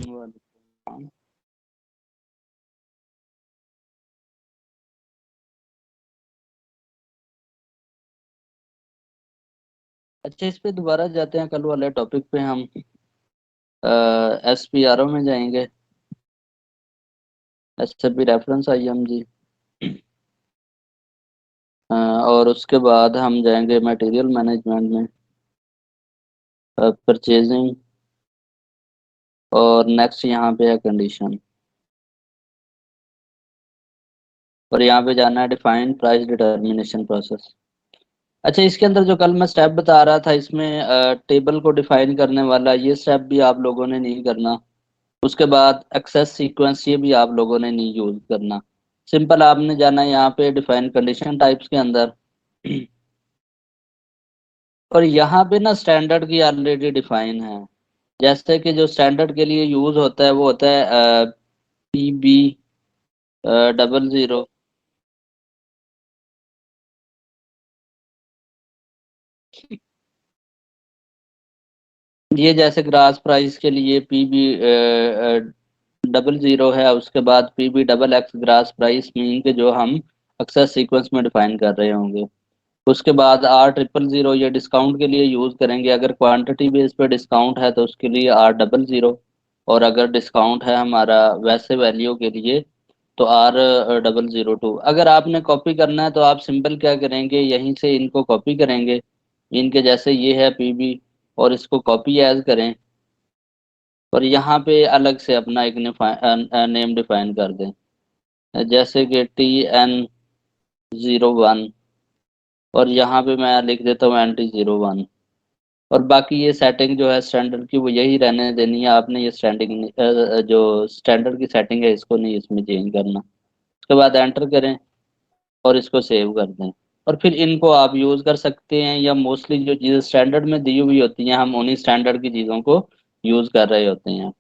वालेकुम। अच्छा, इस पे दोबारा जाते हैं, कल वाले टॉपिक पे हम SPRO में जाएंगे। SAP रेफरेंस IM जी। और उसके बाद हम जाएंगे मटेरियल मैनेजमेंट में, परचेजिंग, और नेक्स्ट यहाँ पे है कंडीशन, और यहाँ पे जाना है डिफाइन प्राइस डिटर्मिनेशन प्रोसेस। अच्छा, इसके अंदर जो कल मैं स्टेप बता रहा था, इसमें टेबल को डिफाइन करने वाला ये स्टेप भी आप लोगों ने नहीं करना। उसके बाद एक्सेस सीक्वेंस, ये भी आप लोगों ने नहीं यूज करना। सिंपल आपने जाना है यहाँ पे डिफाइन कंडीशन टाइप्स के अंदर। और यहाँ पे ना स्टैंडर्ड की ऑलरेडी डिफाइन है। जैसे कि जो स्टैंडर्ड के लिए यूज होता है वो होता है PB 00। ये जैसे ग्रास प्राइस के लिए PB 00 है, उसके बाद PB XX grass price mean के जो हम एक्सेस सीक्वेंस में डिफाइन कर रहे होंगे। उसके बाद R000 ये डिस्काउंट के लिए यूज करेंगे। अगर क्वांटिटी बेस पे डिस्काउंट है तो उसके लिए R00। और अगर डिस्काउंट है हमारा वैसे वैल्यू के लिए तो R002। अगर आपने कॉपी करना है तो आप सिंपल क्या करेंगे, यहीं से इनको कॉपी करेंगे, इनके जैसे ये है PB, और इसको कॉपी एज करें, और यहाँ पे अलग से अपना एक नेम डिफाइन कर दें, जैसे कि TN01, और यहाँ पे मैं लिख देता हूँ NT01। और बाकी ये सेटिंग जो है स्टैंडर्ड की वो यही रहने देनी है आपने। ये स्टैंडिंग जो स्टैंडर्ड की सेटिंग है इसको नहीं इसमें चेंज करना। उसके बाद एंटर करें और इसको सेव कर दें। और फिर इनको आप यूज़ कर सकते हैं, या मोस्टली जो चीज़ें स्टैंडर्ड में दी हुई होती हैं हम उन्हीं स्टैंडर्ड की चीज़ों को यूज़ कर रहे होते हैं।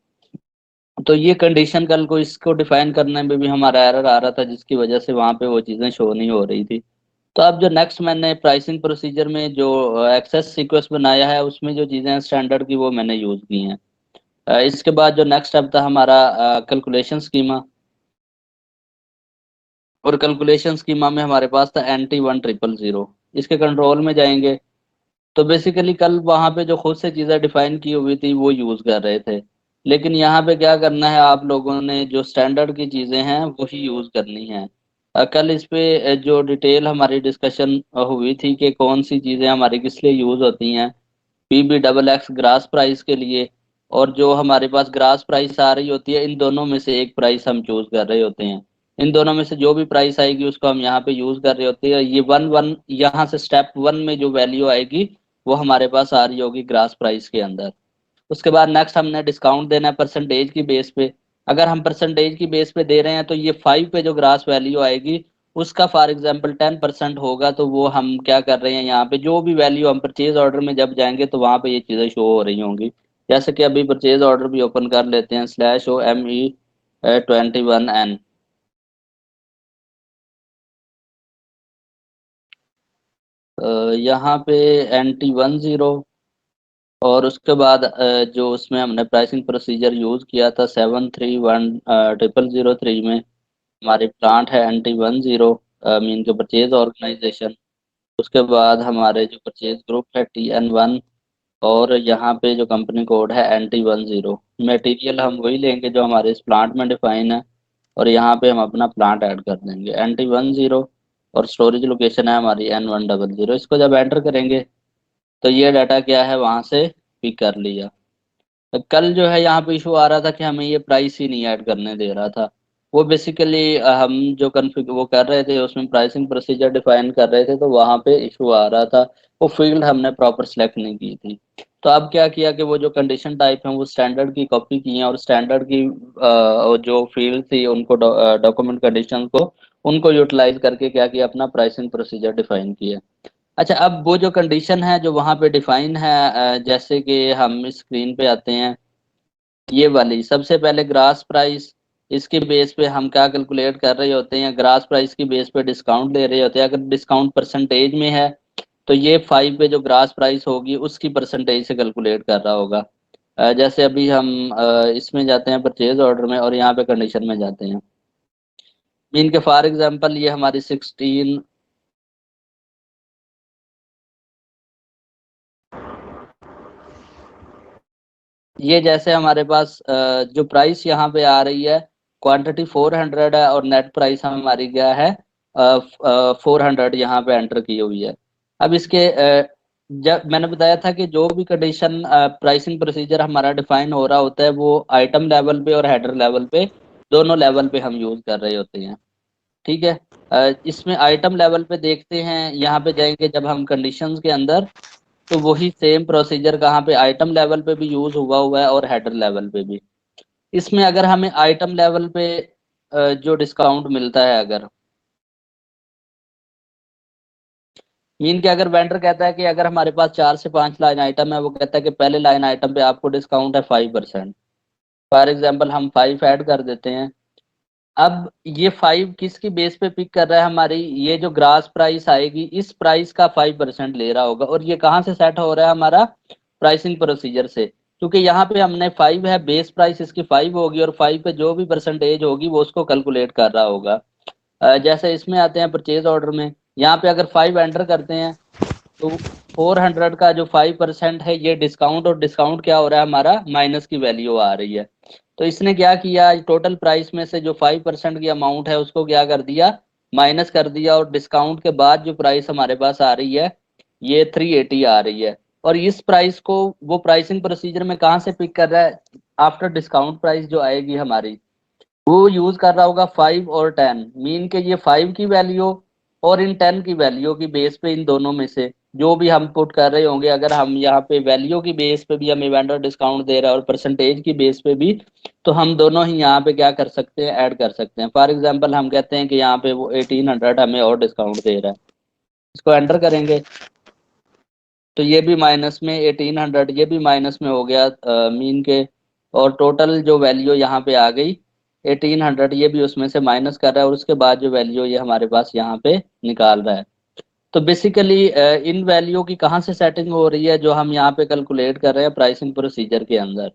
तो ये कंडीशन कल को इसको डिफाइन करने में भी हमारा एरर आ रहा था, जिसकी वजह से वहाँ पे वो चीज़ें शो नहीं हो रही थी। तो अब जो नेक्स्ट मैंने प्राइसिंग प्रोसीजर में जो एक्सेस सीक्वेंस बनाया है उसमें जो चीज़ें हैं स्टैंडर्ड की वो मैंने यूज़ की हैं। इसके बाद जो नेक्स्ट स्टेप था हमारा कैलकुलेशन स्कीमा। और कैलकुलेशन स्कीमा में हमारे पास था NT1000। इसके कंट्रोल में जाएंगे तो बेसिकली कल वहाँ पे जो खुद से चीज़ें डिफाइन की हुई थी वो यूज़ कर रहे थे। लेकिन यहाँ पे क्या करना है, आप लोगों ने जो स्टैंडर्ड की चीज़ें हैं वही यूज़ करनी है। कल इस पे जो डिटेल हमारी डिस्कशन हुई थी कि कौन सी चीज़ें हमारी किस लिए यूज़ होती हैं। PB XX ग्रास प्राइस के लिए, और जो हमारे पास ग्रास प्राइस आ रही होती है इन दोनों में से एक प्राइस हम चूज कर रहे होते हैं। इन दोनों में से जो भी प्राइस आएगी उसको हम यहाँ पे यूज कर रहे होते हैं। ये वन वन यहाँ से स्टेप 1 में जो वैल्यू आएगी वो हमारे पास आ रही होगी ग्रास प्राइस के अंदर। उसके बाद नेक्स्ट हमने डिस्काउंट देना है परसेंटेज की बेस पे। अगर हम परसेंटेज की बेस पे दे रहे हैं तो ये 5 पे जो ग्रास वैल्यू आएगी उसका फॉर एग्जांपल 10% होगा, तो वो हम क्या कर रहे हैं यहाँ पे जो भी वैल्यू हम परचेज ऑर्डर में जब जाएंगे तो वहां पे ये चीजें शो हो रही होंगी। जैसे कि अभी परचेज ऑर्डर भी ओपन कर लेते हैं, /OME21N। यहाँ पे NT10, और उसके बाद जो उसमें हमने प्राइसिंग प्रोसीजर यूज किया था 7310003 में, हमारी प्लांट है NT10 मीन के परचेज ऑर्गेनाइजेशन। उसके बाद हमारे जो परचेज ग्रुप है TN1, और यहाँ पे जो कंपनी कोड है NT10। मटेरियल हम वही लेंगे जो हमारे इस प्लांट में डिफाइन है, और यहाँ पे हम अपना प्लांट ऐड कर देंगे NT10। और स्टोरेज लोकेशन है हमारी N100। इसको जब एंटर करेंगे तो ये डाटा क्या है वहाँ से पिक कर लिया। तो कल जो है यहाँ पे इशू आ रहा था कि हमें ये प्राइस ही नहीं ऐड करने दे रहा था। वो बेसिकली हम जो कन्फिग वो कर रहे थे उसमें प्राइसिंग प्रोसीजर डिफाइन कर रहे थे, तो वहाँ पे इशू आ रहा था। वो फील्ड हमने प्रॉपर सेलेक्ट नहीं की थी। तो अब क्या किया कि वो जो कंडीशन टाइप है वो स्टैंडर्ड की कॉपी की है, और स्टैंडर्ड की जो फील्ड थी उनको डॉक्यूमेंट कंडीशन को उनको यूटिलाइज करके क्या किया, अपना प्राइसिंग प्रोसीजर डिफाइन किया। अच्छा, अब वो जो कंडीशन है जो वहाँ पे डिफाइन है, जैसे कि हम स्क्रीन पे आते हैं, ये वाली सबसे पहले ग्रास प्राइस, इसके बेस पे हम क्या कैलकुलेट कर रहे होते हैं, ग्रास प्राइस की बेस पे डिस्काउंट ले रहे होते हैं। अगर डिस्काउंट परसेंटेज में है तो ये 5 पे जो ग्रास प्राइस होगी उसकी परसेंटेज से कैलकुलेट कर रहा होगा। जैसे अभी हम इसमें जाते हैं परचेज ऑर्डर में और यहाँ पे कंडीशन में जाते हैं। मीन के फॉर एग्जांपल ये हमारी 16, ये जैसे हमारे पास जो प्राइस यहाँ पे आ रही है, क्वांटिटी 400 है और नेट प्राइस हमारी क्या है, 400 यहाँ पे एंटर की हुई है। अब इसके जब मैंने बताया था कि जो भी कंडीशन प्राइसिंग प्रोसीजर हमारा डिफाइन हो रहा होता है वो आइटम लेवल पे और हेडर लेवल पे, दोनों लेवल पे हम यूज कर रहे होते हैं। ठीक है। इसमें आइटम लेवल पे देखते हैं, यहाँ पे जाएंगे जब हम कंडीशंस के अंदर, तो वही सेम प्रोसीजर कहाँ पे आइटम लेवल पे भी यूज हुआ हुआ है और हेडर लेवल पे भी। इसमें अगर हमें आइटम लेवल पे जो डिस्काउंट मिलता है, अगर मीन के अगर वेंडर कहता है कि अगर हमारे पास 4 से 5 लाइन आइटम है, वो कहता है कि पहले लाइन आइटम पे आपको डिस्काउंट है 5%। फॉर एग्जाम्पल हम 5 ऐड कर देते हैं। अब ये 5 किसकी बेस पे पिक कर रहा है, हमारी ये जो ग्रास प्राइस आएगी इस प्राइस का 5% ले रहा होगा। और ये कहाँ से सेट हो रहा है, हमारा प्राइसिंग प्रोसीजर से। क्योंकि यहाँ पे हमने 5 है, बेस प्राइस इसकी 5 होगी और 5 पे जो भी परसेंटेज होगी वो उसको कैलकुलेट कर रहा होगा। जैसे इसमें आते हैं परचेज ऑर्डर में, यहाँ पे अगर 5 एंटर करते हैं तो 400 का जो 5% है ये डिस्काउंट, और डिस्काउंट क्या हो रहा है, हमारा माइनस की वैल्यू आ रही है। तो इसने क्या किया, टोटल प्राइस में से जो 5% की अमाउंट है उसको क्या कर दिया, माइनस कर दिया, और डिस्काउंट के बाद जो प्राइस हमारे पास आ रही है ये 380 आ रही है। और इस प्राइस को वो प्राइसिंग प्रोसीजर में कहाँ से पिक कर रहा है, आफ्टर डिस्काउंट प्राइस जो आएगी हमारी, वो यूज कर रहा होगा 5 और 10। मीन के ये 5 की वैल्यू और इन 10 की वैल्यू की बेस पे, इन दोनों में से जो भी हम पुट कर रहे होंगे, अगर हम यहाँ पे वैल्यू की बेस पे भी हमें वेंडर डिस्काउंट दे रहा है और परसेंटेज की बेस पे भी, तो हम दोनों ही यहाँ पे क्या कर सकते हैं, ऐड कर सकते हैं। फॉर एग्जाम्पल हम कहते हैं कि यहाँ पे वो 1800 हमें और डिस्काउंट दे रहा है, इसको एंटर करेंगे तो ये भी माइनस में, 1800 ये भी माइनस में हो गया मीन के, और टोटल जो वैल्यू यहाँ पे आ गई 1800, ये भी उसमें से माइनस कर रहा है, और उसके बाद जो वैल्यू ये हमारे पास यहाँ पे निकाल रहा है। तो बेसिकली इन वैल्यू की कहाँ से सेटिंग हो रही है, जो हम यहाँ पे कैलकुलेट कर रहे हैं प्राइसिंग प्रोसीजर के अंदर,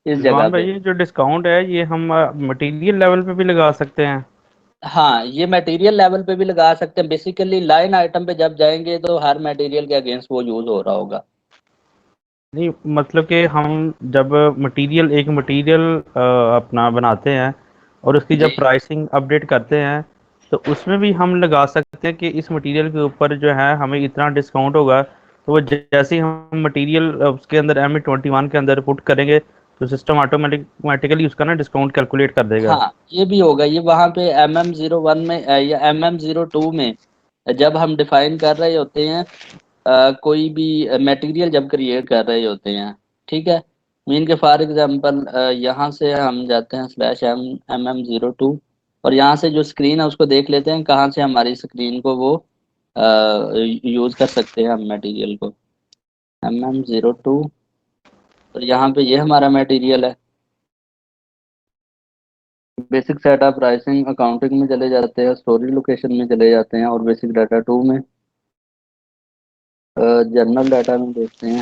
इस जगह रिजवान भाई, पे। ये जो डिस्काउंट है ये हम मटेरियल लेवल पे भी लगा सकते हैं? हाँ, ये मटेरियल लेवल पे भी लगा सकते हैं। बेसिकली लाइन आइटम पे जब जाएंगे तो हर मटेरियल के अगेंस्ट वो यूज हो रहा होगा। नहीं, मतलब कि हम जब एक मटेरियल अपना बनाते हैं और उसकी जी। जब प्राइसिंग अपडेट करते हैं, तो उसमें भी हम लगा सकते हैं कि इस मटेरियल के ऊपर जो है हमें इतना डिस्काउंट होगा। तो वो जैसे ही हम मटेरियल उसके अंदर MA21 के अंदर पुट करेंगे, तो सिस्टम ऑटोमेटिकली उसका ना डिस्काउंट कैलकुलेट कर देगा। हाँ, ये भी होगा। ये वहां पे MM01 में या MM02 में जब हम डिफाइन कर रहे होते हैं कोई भी मटेरियल जब क्रिएट कर रहे होते हैं, ठीक है। मीन के फॉर एग्जांपल यहाँ से हम जाते हैं /MM02, और यहाँ से जो स्क्रीन है उसको देख लेते हैं कहाँ से हमारी स्क्रीन को वो यूज कर सकते हैं हम मटेरियल को। MM02, और यहाँ पे ये हमारा मटेरियल है। बेसिक सेटअप प्राइसिंग अकाउंटिंग में चले जाते हैं, स्टोरेज लोकेशन में चले जाते हैं, और बेसिक डाटा 2 में जनरल डाटा में देखते हैं।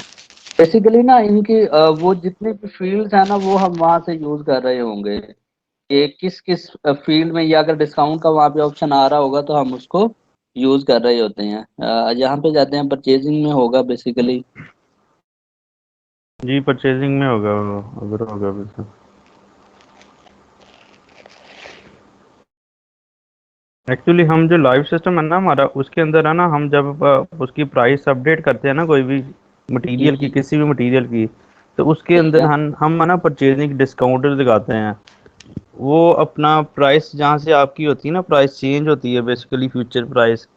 बेसिकली ना इनकी वो जितने भी फील्ड्स हैं ना वो हम वहाँ से यूज कर रहे होंगे कि किस किस फील्ड में, या अगर डिस्काउंट का वहाँ पे ऑप्शन आ रहा होगा तो हम उसको यूज कर रहे होते हैं। यहाँ पे जाते हैं परचेजिंग में होगा बेसिकली। जी, परचेजिंग में होगा वो, अगर होगा भी तो। एक्चुअली हम जो लाइव सिस्टम है ना हमारा, उसके अंदर है ना, हम जब उसकी प्राइस अपडेट करते हैं ना कोई भी जी मटेरियल की, जी। किसी भी मटेरियल की, तो उसके सही अंदर है। हम है ना परचेजिंग डिस्काउंट लगाते हैं। वो अपना प्राइस जहाँ से आपकी होती है ना, प्राइस चेंज होती है बेसिकली फ्यूचर प्राइस,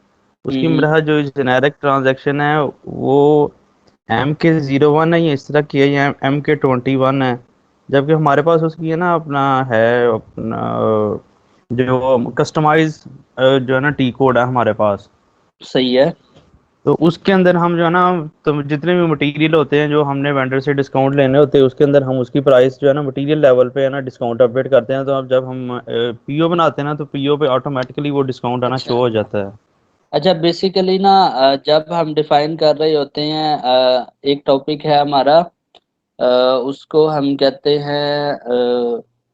उसकी हम्म। मेरा जो जेनेरिक ट्रांजैक्शन है वो MK01 है, या इस तरह की है, या MK21 है। जबकि हमारे पास उसकी है ना अपना है अपना जो कस्टमाइज जो है ना टी कोड है हमारे पास। सही है। तो उसके अंदर हम जो है ना, तो जितने भी मटेरियल होते हैं जो हमने वेंडर से डिस्काउंट लेने होते हैं, उसके अंदर हम उसकी प्राइस जो है ना मटेरियल लेवल पे है ना डिस्काउंट अपडेट करते हैं। तो अब जब हम PO बनाते हैं ना, तो PO पे ऑटोमेटिकली वो डिस्काउंट है ना अच्छा शो हो जाता है। अच्छा। बेसिकली ना जब हम डिफाइन कर रहे होते हैं एक टॉपिक है हमारा उसको हम कहते हैं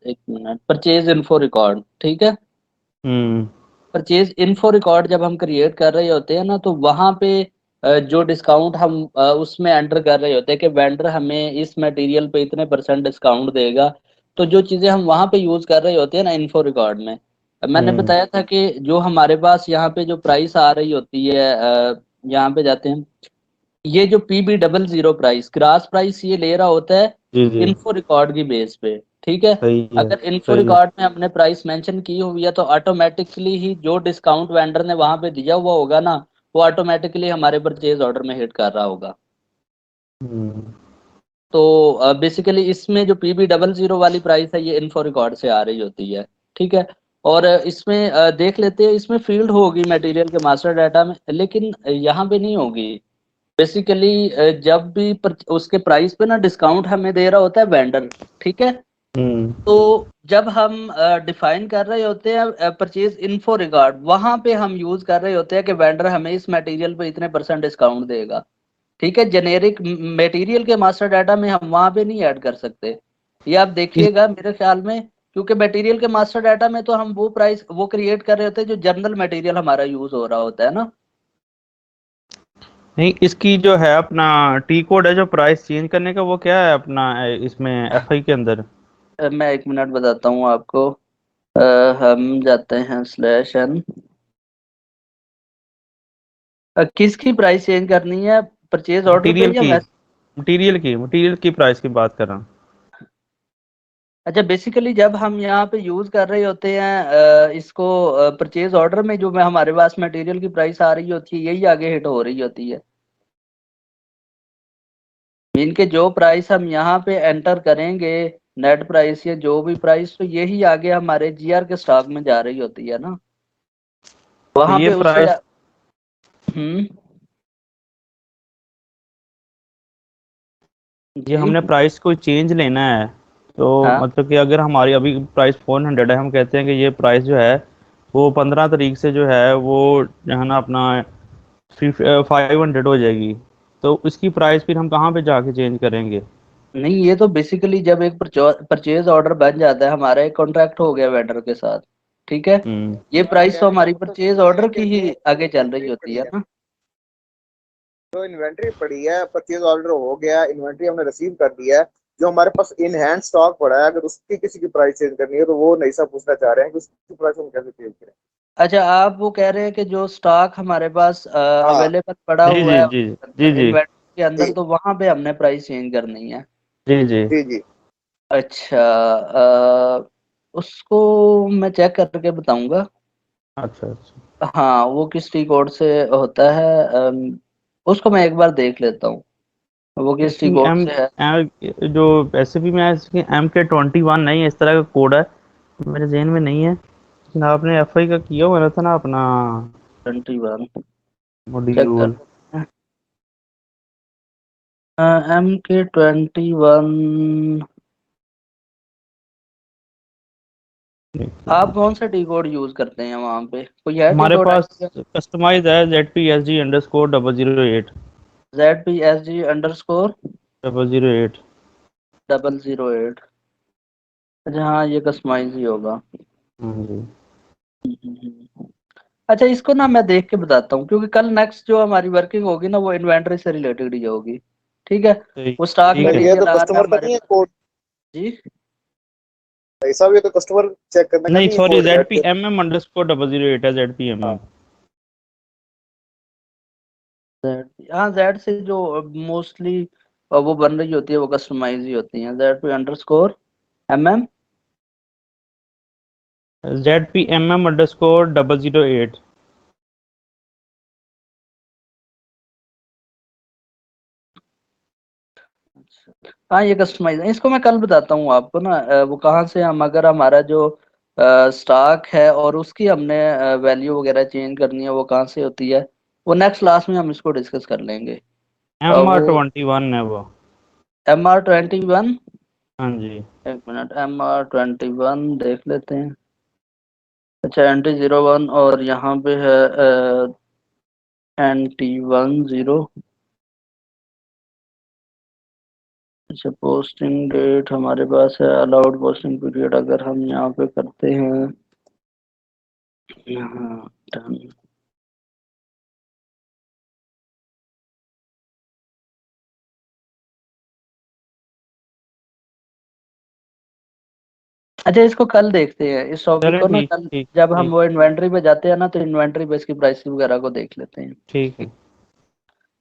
एक मिनट, परचेज इन्फो रिकॉर्ड, ठीक है। हम्म। परचेज इन्फो रिकॉर्ड जब हम क्रिएट कर रहे होते हैं ना, तो वहां पे जो डिस्काउंट हम उसमें एंटर कर रहे होते हैं कि वेंडर हमें इस मटेरियल पे इतने परसेंट डिस्काउंट देगा। तो जो चीजें हम वहां पे यूज कर रहे होते हैं ना इन्फो रिकॉर्ड में, मैंने हम्म। बताया था कि जो हमारे पास यहाँ पे जो प्राइस आ रही होती है, यहाँ पे जाते हैं, ये जो PB00 प्राइस, ग्रास प्राइस ये ले रहा होता है जी जी। इन्फो रिकॉर्ड की बेस पे, ठीक है। सही है। अगर इन्फो सही है। रिकॉर्ड में हमने प्राइस मेंशन की हुई है तो ऑटोमेटिकली ही जो डिस्काउंट वेंडर ने वहां पे दिया हुआ होगा ना, वो ऑटोमेटिकली हमारे परचेज ऑर्डर में हिट कर रहा होगा। हम्म। तो बेसिकली इसमें जो PB00 वाली प्राइस है ये इन्फो रिकॉर्ड से आ रही होती है, ठीक है। और इसमें देख लेते हैं, इसमें फील्ड होगी मटेरियल के मास्टर डाटा में, लेकिन यहाँ पे नहीं होगी। बेसिकली जब भी उसके प्राइस पे ना डिस्काउंट हमें दे रहा होता है वेंडर, ठीक है। हम्म। तो जब हम डिफाइन कर रहे होते हैं परचेज इन्फो रिगार्ड, वहां पे हम यूज कर रहे होते हैं कि वेंडर हमें इस मटेरियल पे इतने परसेंट डिस्काउंट देगा, ठीक है। जेनेरिक मटेरियल के मास्टर डाटा में हम वहां पे नहीं ऐड कर सकते, ये आप इस देखिएगा मेरे ख्याल में। क्योंकि मटेरियल के मास्टर डाटा में तो हम वो प्राइस वो क्रिएट कर रहे होते हैं जो जनरल मटेरियल हमारा यूज हो रहा होता है ना। नहीं, इसकी जो है अपना टी कोड है जो प्राइस चेंज करने का, वो क्या है अपना इसमें एफआई के अंदर? मैं एक मिनट बताता हूँ आपको। हम जाते हैं /n। किसकी प्राइस चेंज करनी है, परचेज ऑर्डर पे मटेरियल या की वैसे? मटेरियल की प्राइस की बात कर रहा हूँ। अच्छा, बेसिकली जब हम यहाँ पे यूज कर रहे होते हैं इसको परचेज ऑर्डर में, जो में हमारे पास मटेरियल की प्राइस आ रही होती है यही आगे हिट हो रही होती है। मीन के जो प्राइस हम यहाँ पे एंटर करेंगे, नेट प्राइस या जो भी प्राइस, तो यही आगे हमारे जीआर के स्टॉक में जा रही होती है ना, तो वहां ये पे उससे। प्राइस, हम्म। ये जी। हमने प्राइस को चेंज लेना है, तो हाँ, मतलब कि अगर हमारी अभी प्राइस 400 है, हम कहते हैं कि ये प्राइस जो है वो 15 तारीख से जो है वो जो है ना अपना 500 हो जाएगी। तो इसकी प्राइस फिर हम कहाँ पे जाके चेंज करेंगे? नहीं, ये तो बेसिकली जब एक परचेज ऑर्डर बन जाता है, हमारा एक कॉन्ट्रैक्ट हो गया वेंडर के साथ, ठीक है। हम्म। ये प्राइस तो हमारी परचेज ऑर्डर की ही आगे चल रही होती है ना। जो इन्वेंट्री पड़ी है, परचेज ऑर्डर हो गया, इन्वेंट्री हमने रिसीव कर दिया है, जो हमारे पास इन हैंड स्टॉक पड़ा है, अगर उसकी किसी की प्राइस चेंज करनी है तो वो नहीं सब पूछना चाह रहे हैं कि उसकी प्राइस हम कैसे चेंज करें। अच्छा, आप वो कह रहे हैं कि जो स्टॉक हमारे पास हाँ अवेलेबल पड़ा जी हुआ जी है जी। जी जी। इन्वेंट्री के अंदर, जी तो वहां पे हमने प्राइस चेंज करनी है। जी जी। जी जी। अच्छा, उसको मैं चेक करके बताऊंगा। अच्छा अच्छा। हाँ, वो किस टी कोड से होता है, उसको मैं एक बार देख लेता हूँ, वो किस टी इसकी कोड एम से है। जो वैसे भी मैं इसकी MK21 नहीं, इस तरह का कोड है, मेरे जहन में नहीं है, लेकिन आपने एफआई का किया हुआ था ना अपना 21 चेक मॉड्यूल। कर, MK21। आप कौन सा टी कोड यूज करते हैं वहां पे, कोई है टी हमारे कोड पास आइडिया? कस्टमाइज है ZPSG_008। ZPSG_008। 008। 008। अच्छा, हाँ ये कस्टमाइज ही होगा। हाँ जी। अच्छा, इसको ना मैं देख के बताता हूँ, क्योंकि कल नेक्स्ट जो हमारी वर्किंग होगी ना वो इन्वेंटरी से रिलेटेड ही होगी, ठीक है। ठीक। वो स्टॉक ठीक है। नहीं, ये तो मटेरियल आ रहा है कस्टमर का हमारे नहीं है पास। कोड, जी। ऐसा भी, ये तो कस्टमर चेक करने का नहीं नहीं है सॉरी, कोड बैठ के। ZPMM_008 है, ZPMM। हाँ हाँ, जेड से जो मोस्टली वो बन रही होती है वो कस्टमाइज ही होती है, ZP_MM। ZPMM_008। हाँ, ये कस्टमाइज है, इसको मैं कल बताता हूँ आपको ना। वो कहाँ से हम, अगर हमारा जो स्टॉक है और उसकी हमने वैल्यू वगैरह चेंज करनी है, वो कहाँ से होती है, वो नेक्स्ट क्लास में हम इसको डिस्कस कर लेंगे। एम आर वो ट्वेंटी वन है वो। MR21। हाँ जी। एक मिनट, MR21 देख लेते हैं। अच्छा, NT01, और यहाँ पे है NT10। अच्छा, पोस्टिंग डेट हमारे पास है, अलाउड पोस्टिंग पीरियड अगर हम यहाँ पे करते हैं, यहाँ done। अच्छा, इसको कल देखते हैं इस टॉपिक चलें, को ना, ठीक कल ठीक जब हम ठीक वो इन्वेंट्री पे जाते हैं ना, तो इन्वेंट्री पे इसकी प्राइसिंग वगैरह को देख लेते हैं। ठीक है।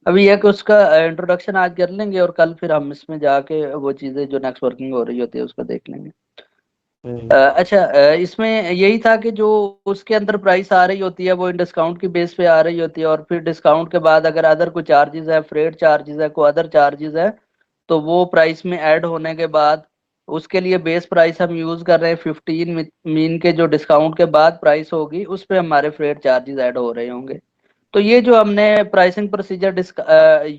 अभी यह कि उसका इंट्रोडक्शन आज कर लेंगे और कल फिर हम इसमें जाके वो चीजें जो नेक्स्ट वर्किंग हो रही होती है उसको देख लेंगे। अच्छा, इसमें यही था कि जो उसके अंदर प्राइस आ रही होती है वो इन डिस्काउंट की बेस पे आ रही होती है, और फिर डिस्काउंट के बाद अगर अदर कोई चार्जेस है, फ्रेट चार्जेस है, कोई अदर चार्जेस है, तो वो प्राइस में ऐड होने के बाद उसके लिए बेस प्राइस हम यूज कर रहे हैं 15 मीन के, जो डिस्काउंट के बाद प्राइस होगी उस पे हमारे फ्रेट चार्जेस ऐड हो रहे होंगे। तो ये जो हमने प्राइसिंग प्रोसीजर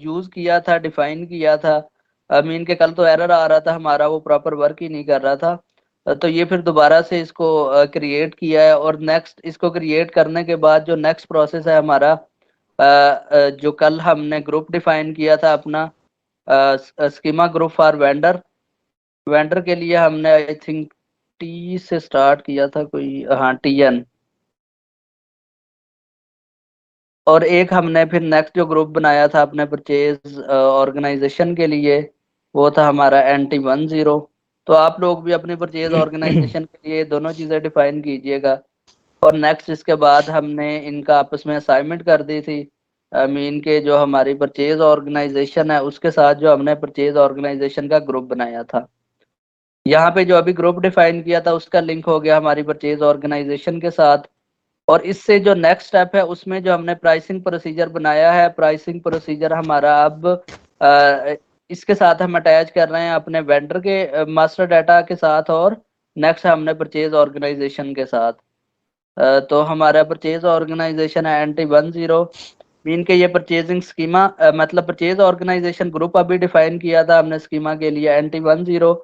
यूज किया था, डिफाइन किया था, मीन के कल तो एरर आ रहा था हमारा, वो प्रॉपर वर्क ही नहीं कर रहा था। तो ये फिर दोबारा से इसको क्रिएट किया है, और नेक्स्ट इसको क्रिएट करने के बाद जो नेक्स्ट प्रोसेस है हमारा, जो कल हमने ग्रुप डिफाइन किया था अपना, schema group for vendor. Vendor के लिए हमने आई थिंक टी से स्टार्ट किया था कोई, हाँ TN। और एक हमने फिर नेक्स्ट जो ग्रुप बनाया था अपने परचेज ऑर्गेनाइजेशन के लिए, वो था हमारा NT10। तो आप लोग भी अपनी परचेज ऑर्गेनाइजेशन के लिए दोनों चीज़ें डिफाइन कीजिएगा। और नेक्स्ट इसके बाद हमने इनका आपस में असाइनमेंट कर दी थी, मीन के जो हमारी परचेज ऑर्गेनाइजेशन है उसके साथ जो हमने परचेज ऑर्गेनाइजेशन का ग्रुप बनाया था। यहाँ पे जो अभी ग्रुप डिफाइन किया था उसका लिंक हो गया हमारी परचेज ऑर्गेनाइजेशन के साथ। और इससे जो नेक्स्ट स्टेप है उसमें जो हमने प्राइसिंग प्रोसीजर बनाया है, प्राइसिंग प्रोसीजर हमारा अब इसके साथ हम अटैच कर रहे हैं अपने वेंडर के मास्टर डाटा के साथ, और नेक्स्ट हमने परचेज ऑर्गेनाइजेशन के साथ। तो हमारा परचेज ऑर्गेनाइजेशन है NT10। मीन के ये परचेजिंग स्कीमा, मतलब परचेज ऑर्गेनाइजेशन ग्रुप अभी डिफाइन किया था हमने स्कीमा के लिए NT10,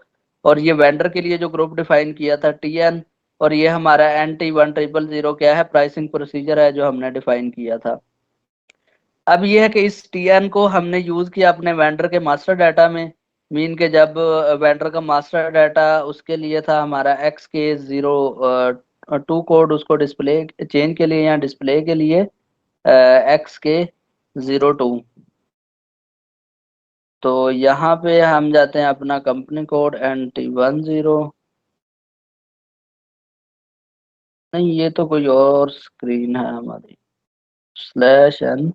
और ये वेंडर के लिए जो ग्रुप डिफाइन किया था TN, और ये हमारा NT1000 क्या है, प्राइसिंग प्रोसीजर है जो हमने डिफाइन किया था। अब ये है कि इस TN को हमने यूज किया अपने वेंडर के मास्टर डाटा में। मीन के जब वेंडर का मास्टर डाटा उसके लिए था हमारा XK02 कोड, उसको डिस्प्ले चेंज के लिए या डिस्प्ले के लिए XK02। तो यहाँ पे हम जाते हैं अपना कंपनी कोड NT10। नहीं, ये तो कोई और स्क्रीन है हमारी, /N।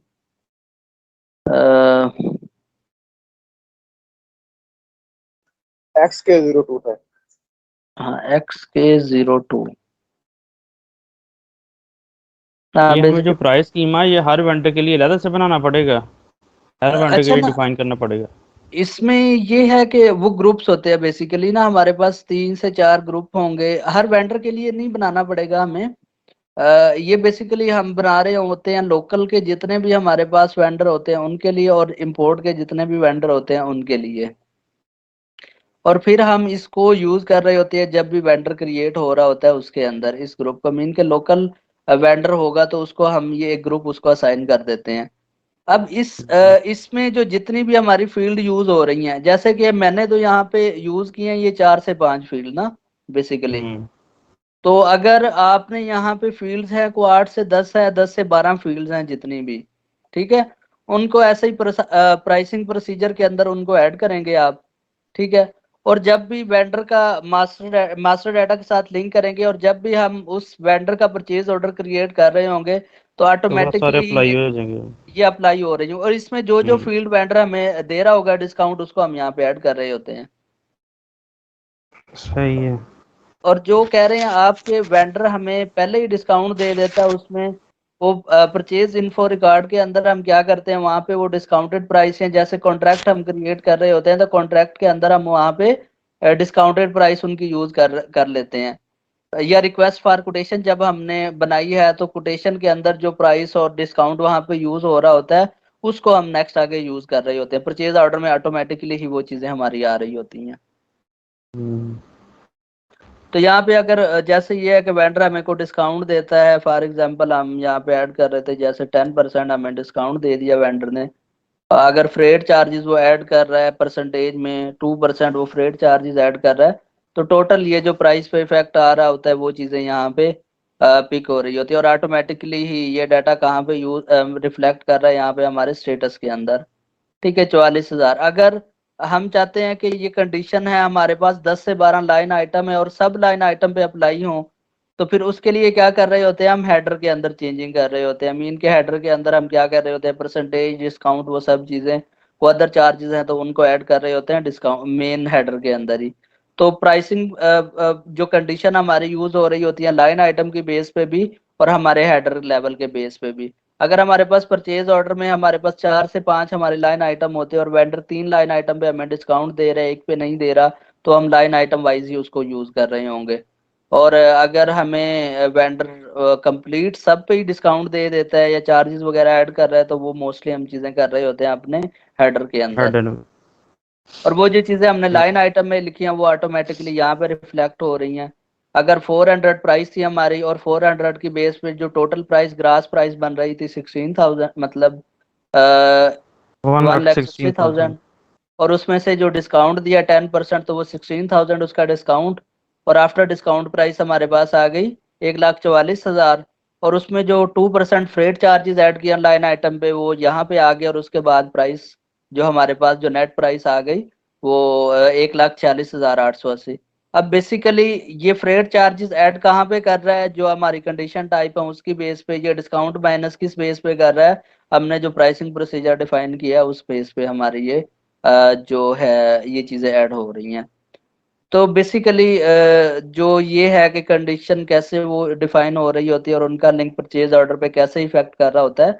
XK02 है। हाँ, XK02। हाँ, ये हमें जो बेसिकली प्राइस स्कीमा है ये हर वेंडर के लिए अलग से बनाना पड़ेगा, हर वेंडर के अच्छा लिए ना, डिफाइन करना पड़ेगा। इसमें ये है कि वो ग्रुप्स होते हैं बेसिकली ना, हमारे पास 3 से 4 ग्रुप होंगे, हर वेंडर के लिए नहीं बनाना पड़ेगा हमें। ये बेसिकली हम बना रहे होते हैं लोकल के जितने भी हमारे पास वेंडर होते हैं उनके लिए, और इंपोर्ट के जितने भी वेंडर होते हैं उनके लिए। और फिर हम इसको यूज कर रहे होते हैं जब भी वेंडर क्रिएट हो रहा होता है उसके अंदर इस ग्रुप को, मीन के लोकल वेंडर होगा तो उसको हम ये एक ग्रुप उसको असाइन कर देते हैं। अब इसमें जो जितनी भी हमारी फील्ड यूज हो रही हैं, जैसे कि मैंने तो यहाँ पे यूज किए हैं ये 4 से 5 फील्ड ना बेसिकली। हम्म। तो अगर आपने यहाँ पे फील्ड्स हैं को 8 से 10 है, 10 से 12 फील्ड्स हैं जितनी भी, ठीक है, उनको ऐसे ही प्राइसिंग प्रोसीजर के अंदर उनको ऐड करेंगे आप, ठीक है। और जब भी वेंडर का मास्टर डाटा के साथ लिंक करेंगे, और जब भी हम उस वेंडर का परचेज ऑर्डर क्रिएट कर रहे होंगे, तो तो बहुत सारे ऑटोमेटिकली अप्लाई हो जाएंगे। ये अप्लाई हो रही है, और इसमें जो जो हम्म। फील्ड वेंडर हमें दे रहा होगा डिस्काउंट उसको हम यहाँ पे ऐड कर रहे होते हैं। सही है। और जो कह रहे हैं आपके वेंडर हमें पहले ही डिस्काउंट दे देता है उसमें, वो परचेज इन्फो रिकॉर्ड के अंदर हम क्या करते हैं वहां पे वो डिस्काउंटेड प्राइस है, जैसे कॉन्ट्रैक्ट हम क्रिएट कर रहे होते हैं तो कॉन्ट्रैक्ट के अंदर हम वहां पे डिस्काउंटेड प्राइस उनकी यूज कर लेते हैं। या रिक्वेस्ट फॉर कोटेशन जब हमने बनाई है तो कोटेशन के अंदर जो प्राइस और डिस्काउंट वहां पे यूज हो रहा होता है उसको हम नेक्स्ट आगे यूज कर रहे होते हैं, परचेज ऑर्डर में ऑटोमेटिकली ही वो चीजें हमारी आ रही होती हैं। हम्म। तो यहाँ पे अगर जैसे ये है कि वेंडर हमें को डिस्काउंट देता है, फॉर एग्जांपल हम यहाँ पे ऐड कर रहे थे जैसे 10% हमें डिस्काउंट दे दिया वेंडर ने, अगर फ्रेट चार्जेस वो ऐड कर रहा है परसेंटेज में 2% वो फ्रेट चार्जेस ऐड कर रहा है, तो टोटल ये जो प्राइस पे इफेक्ट आ रहा होता है वो चीजें यहाँ पे पिक हो रही होती है, और ऑटोमेटिकली ही ये डाटा कहाँ पे यूज रिफ्लेक्ट कर रहा है, यहाँ पे हमारे स्टेटस के अंदर। ठीक है, 44,000। अगर हम चाहते हैं कि ये कंडीशन है, हमारे पास 10 से 12 लाइन आइटम है और सब लाइन आइटम पे अप्लाई हो, तो फिर उसके लिए क्या कर रहे होते हैं, हम हेडर के अंदर चेंजिंग कर रहे होते हैं। मीन के हेडर के अंदर हम क्या कर रहे होते हैं, परसेंटेज, डिस्काउंट, वो सब चीजें, वो अदर चार्जेस हैं तो उनको ऐड कर रहे होते हैं डिस्काउंट मेन हेडर के अंदर ही। तो प्राइसिंग जो कंडीशन हमारी यूज हो रही होती है लाइन आइटम की बेस पे भी और हमारे हेडर लेवल के बेस पे भी। अगर हमारे पास परचेज ऑर्डर में हमारे पास 4 से 5 हमारे लाइन आइटम होते हैं और वेंडर 3 लाइन आइटम पे हमें डिस्काउंट दे रहे हैं, एक पे नहीं दे रहा, तो हम लाइन आइटम वाइज ही उसको यूज कर रहे होंगे। और अगर हमें वेंडर कंप्लीट सब पे ही डिस्काउंट दे देता है या चार्जेस वगैरह ऐड कर रहा है, तो वो मोस्टली हम चीजें कर रहे होते हैं अपने हेडर के अंदर। हेडर। और वो जो चीजें हमने लाइन आइटम में लिखी हैं वो ऑटोमेटिकली यहाँ पे रिफ्लेक्ट हो रही हैं। अगर 400 प्राइस थी हमारी और 400 की बेस पे जो टोटल प्राइस ग्रास प्राइस बन रही थी 16,000, मतलब one one lakh lakh sixty sixteen thousand thousand और उसमें से जो डिस्काउंट दिया 10%, तो वो 16,000 उसका डिस्काउंट, और आफ्टर डिस्काउंट प्राइस हमारे पास आ गई 1,44,000। और उसमें जो 2% फ्रेट चार्जेस ऐड किया लाइन आइटम पे वो यहाँ पे आ गया, और उसके बाद प्राइस जो हमारे पास जो नेट प्राइस आ गई वो 1,46,880। अब बेसिकली ये फ्रेट चार्जेस ऐड कहाँ पे कर रहा है, जो हमारी कंडीशन टाइप है उसकी बेस पे, ये डिस्काउंट माइनस किस बेस पे कर रहा है, हमने जो प्राइसिंग प्रोसीजर डिफाइन किया है उस बेस पे हमारी ये जो है ये चीजें ऐड हो रही हैं। तो बेसिकली जो ये है कि कंडीशन कैसे वो डिफाइन हो रही होती है और उनका लिंक परचेज ऑर्डर पे कैसे इफेक्ट कर रहा होता है,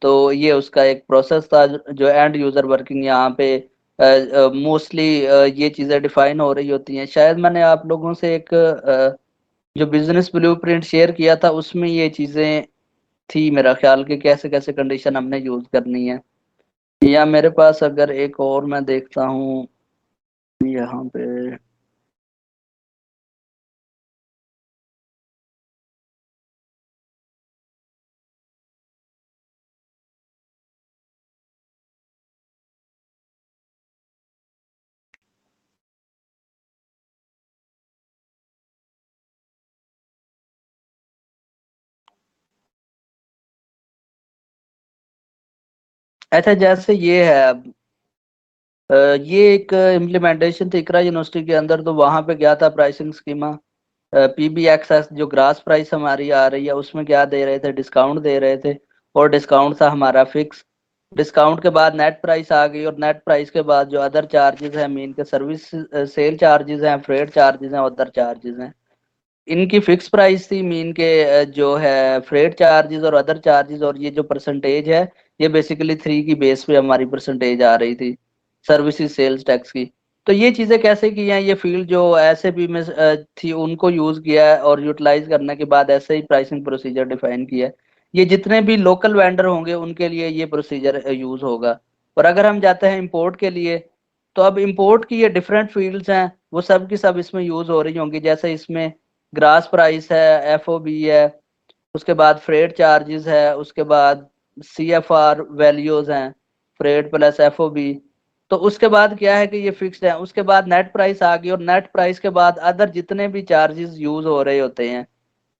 तो ये उसका एक प्रोसेस था जो एंड यूजर वर्किंग यहाँ पे मोस्टली ये चीजें डिफाइन हो रही होती हैं। शायद मैंने आप लोगों से एक जो बिजनेस ब्लूप्रिंट शेयर किया था उसमें ये चीजें थी मेरा ख्याल कि कैसे कैसे कंडीशन हमने यूज करनी है। या मेरे पास अगर एक और मैं देखता हूँ यहाँ पे, अच्छा जैसे ये है अब ये एक इम्प्लीमेंटेशन थी इकरा यूनिवर्सिटी के अंदर, तो वहां पे क्या था प्राइसिंग स्कीमा, पीबी एक्सेस जो ग्रास प्राइस हमारी आ रही है उसमें क्या दे रहे थे, डिस्काउंट दे रहे थे, और डिस्काउंट था हमारा फिक्स। डिस्काउंट के बाद नेट प्राइस आ गई, और नेट प्राइस के बाद जो अदर चार्जेस हैं मीन के सर्विस सेल चार्जेस हैं, फ्रेट चार्जेस हैं, अदर चार्जेस हैं, इनकी फिक्स प्राइस थी। मीन के जो है फ्रेट चार्जेस और अदर चार्जेस और ये जो परसेंटेज है ये बेसिकली 3 की बेस पे हमारी परसेंटेज आ रही थी सर्विसेज सेल्स टैक्स की। तो ये चीजें कैसे की हैं, ये फील्ड जो ऐसे भी में थी उनको यूज किया है और यूटिलाइज करने के बाद ऐसे ही प्राइसिंग प्रोसीजर डिफाइन किया है। ये जितने भी लोकल वेंडर होंगे उनके लिए ये प्रोसीजर यूज होगा। और अगर हम जाते हैं इंपोर्ट के लिए, तो अब इंपोर्ट की ये डिफरेंट फील्ड्स हैं, वो सब की सब इसमें यूज हो रही होंगी। जैसे इसमें ग्रास प्राइस है, एफओबी है, उसके बाद फ्रेट चार्जेस है, उसके बाद सीएफआर वैल्यूज हैं, फ्रेट प्लस एफओबी। तो उसके बाद क्या है कि ये फिक्स्ड है, उसके बाद नेट प्राइस आ गई, और नेट प्राइस के बाद अदर जितने भी चार्जेस यूज हो रहे होते हैं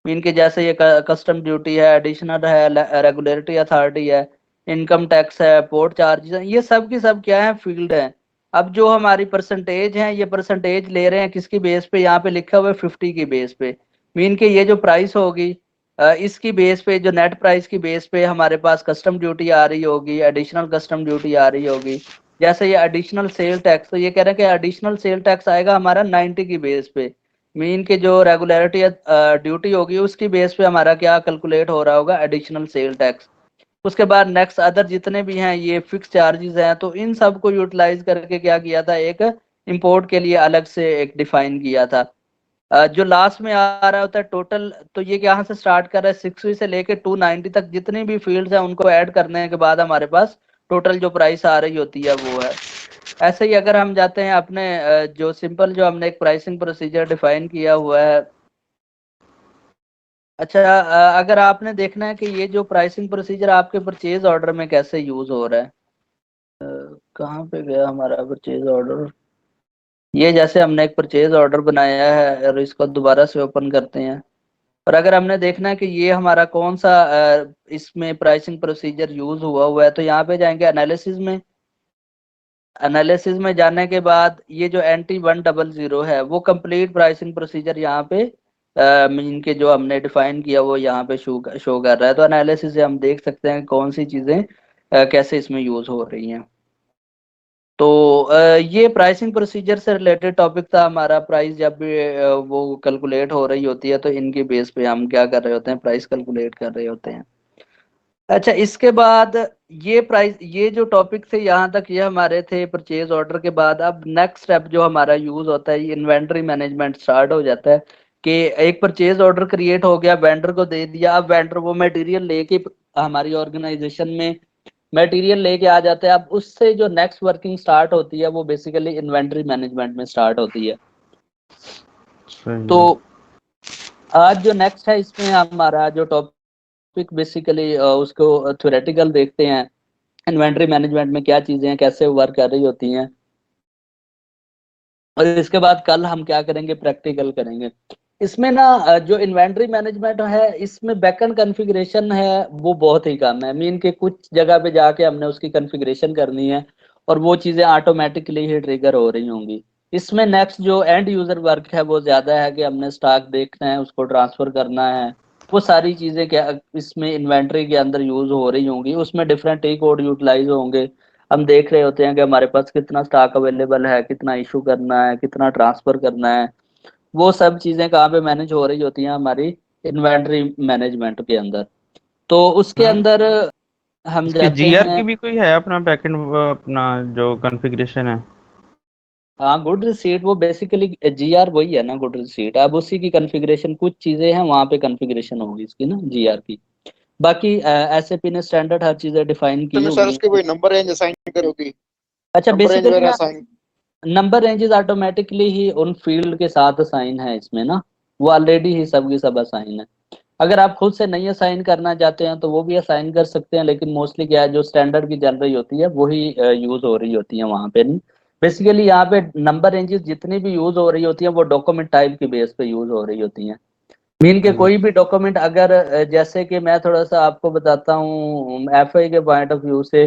इनके, जैसे ये कस्टम ड्यूटी है, एडिशनल है, रेगुलेटरी अथॉरिटी है, इनकम टैक्स है, पोर्ट चार्जेस है, ये सब की सब क्या है, फील्ड है। अब जो हमारी परसेंटेज है, ये परसेंटेज ले रहे हैं किसकी बेस पे, यहाँ पे लिखा हुआ है 50 की बेस पे। मीन के ये जो प्राइस होगी इसकी बेस पे, जो नेट प्राइस की बेस पे हमारे पास कस्टम ड्यूटी आ रही होगी, एडिशनल कस्टम ड्यूटी आ रही होगी। जैसे ये एडिशनल सेल टैक्स, तो ये कह रहे हैं कि एडिशनल सेल टैक्स आएगा हमारा 90 की बेस पे। मीन के जो रेगुलरिटी ड्यूटी होगी उसकी बेस पे हमारा क्या कैलकुलेट हो रहा होगा, एडिशनल सेल टैक्स। उसके बाद नेक्स्ट अदर जितने भी हैं ये फिक्स चार्जेस हैं, तो इन सब को यूटिलाइज करके क्या किया था, एक इंपोर्ट के लिए अलग से एक डिफाइन किया था। जो लास्ट में आ रहा होता है टोटल, तो ये यहाँ से स्टार्ट कर रहा है 60 से लेके 290 तक, जितनी भी फील्ड्स हैं उनको ऐड करने के बाद हमारे पास टोटल जो प्राइस आ रही होती है वो है। ऐसे ही अगर हम जाते हैं अपने जो सिंपल जो हमने एक प्राइसिंग प्रोसीजर डिफाइन किया हुआ है। अच्छा अगर आपने देखना है कि ये जो प्राइसिंग प्रोसीजर आपके परचेज ऑर्डर में कैसे यूज हो रहा है, कहाँ पे गया हमारा परचेज ऑर्डर? ये जैसे हमने एक परचेज ऑर्डर बनाया है और इसको दोबारा से ओपन करते हैं, और अगर हमने देखना है कि ये हमारा कौन सा इसमें प्राइसिंग प्रोसीजर यूज हुआ हुआ है, तो यहाँ पे जाएंगे एनालिसिस में। एनालिसिस में जाने के बाद ये जो NT100 है वो कंप्लीट प्राइसिंग प्रोसीजर यहाँ पे मीन के जो हमने डिफाइन किया वो यहाँ पे शो शो कर रहा है। तो एनालिसिस से हम देख सकते हैं कौन सी चीजें कैसे इसमें यूज हो रही हैं। तो ये प्राइसिंग प्रोसीजर से रिलेटेड टॉपिक था हमारा। प्राइस जब भी वो कैलकुलेट हो रही होती है तो इनके बेस पे हम क्या कर रहे होते हैं, प्राइस कैलकुलेट कर रहे होते हैं। अच्छा, इसके बाद ये प्राइस, ये जो टॉपिक थे यहाँ तक ये हमारे थे परचेज ऑर्डर के बाद। अब नेक्स्ट स्टेप जो हमारा यूज होता है, ये इन्वेंटरी मैनेजमेंट स्टार्ट हो जाता है कि एक परचेज ऑर्डर क्रिएट हो गया, वेंडर को दे दिया। अब वेंडर वो मटेरियल लेके हमारी ऑर्गेनाइजेशन में मटेरियल लेके आ जाते हैं। अब उससे जो नेक्स्ट वर्किंग स्टार्ट होती है वो बेसिकली इन्वेंटरी मैनेजमेंट में स्टार्ट होती है। सही तो है। आज जो नेक्स्ट है इसमें हमारा जो टॉपिक बेसिकली उसको थ्योरेटिकल देखते हैं, इन्वेंटरी मैनेजमेंट में क्या चीजें हैं, कैसे वर्क कर रही होती हैं, और इसके बाद कल हम क्या करेंगे, प्रैक्टिकल करेंगे। इसमें ना जो इन्वेंटरी मैनेजमेंट है इसमें बैकएंड कॉन्फ़िगरेशन है वो बहुत ही कम है। मीन के कुछ जगह पे जाके हमने उसकी कॉन्फ़िगरेशन करनी है और वो चीजें ऑटोमेटिकली ही ट्रिगर हो रही होंगी। इसमें नेक्स्ट जो एंड यूजर वर्क है वो ज्यादा है कि हमने स्टॉक देखना है, उसको ट्रांसफर करना है। वो सारी चीजें क्या इसमें इन्वेंटरी के अंदर यूज हो रही होंगी, उसमें डिफरेंट टी कोड यूटिलाइज होंगे। हम देख रहे होते हैं कि हमारे पास कितना स्टॉक अवेलेबल है, कितना इशू करना है, कितना ट्रांसफर करना है। वो सब चीजें कहाँ पे मैनेज हो रही होती हैं, हमारी इन्वेंटरी मैनेजमेंट के अंदर। तो उसके हाँ, अंदर हम इसके जाते जीआर हैं। की भी कोई है अपना बैकएंड, अपना जो कॉन्फ़िगरेशन है? हाँ, गुड रिसीट वो बेसिकली GR वही है ना, गुड रिसीट। अब उसी की कॉन्फ़िगरेशन कुछ चीजें हैं वहां पे कॉन्फ़िगरेशन होगी इसकी ना GR की। बाकी SAP ने स्टैंडर्ड हर चीजें डिफाइन की में सर हुई उसके हैं। कोई नंबर रेंज असाइन करोगी? अच्छा, नंबर रेंज बेसिकली वगैरह ना असाइन? नंबर रेंजेस ऑटोमेटिकली ही उन फील्ड के साथ असाइन है इसमें ना, वो ऑलरेडी ही सब की सब असाइन है। अगर आप खुद से नहीं असाइन करना चाहते हैं तो वो भी असाइन कर सकते हैं, लेकिन मोस्टली क्या है, जो स्टैंडर्ड की चल रही होती है वही यूज हो रही होती है वहां पे। नहीं, बेसिकली यहाँ पे नंबर रेंजेस जितनी भी यूज हो रही होती है वो डॉक्यूमेंट टाइप के बेस पे यूज हो रही होती हैं। मीन के हम्म। कोई भी डॉक्यूमेंट अगर जैसे कि मैं थोड़ा सा आपको बताता हूँ FI के पॉइंट ऑफ व्यू से,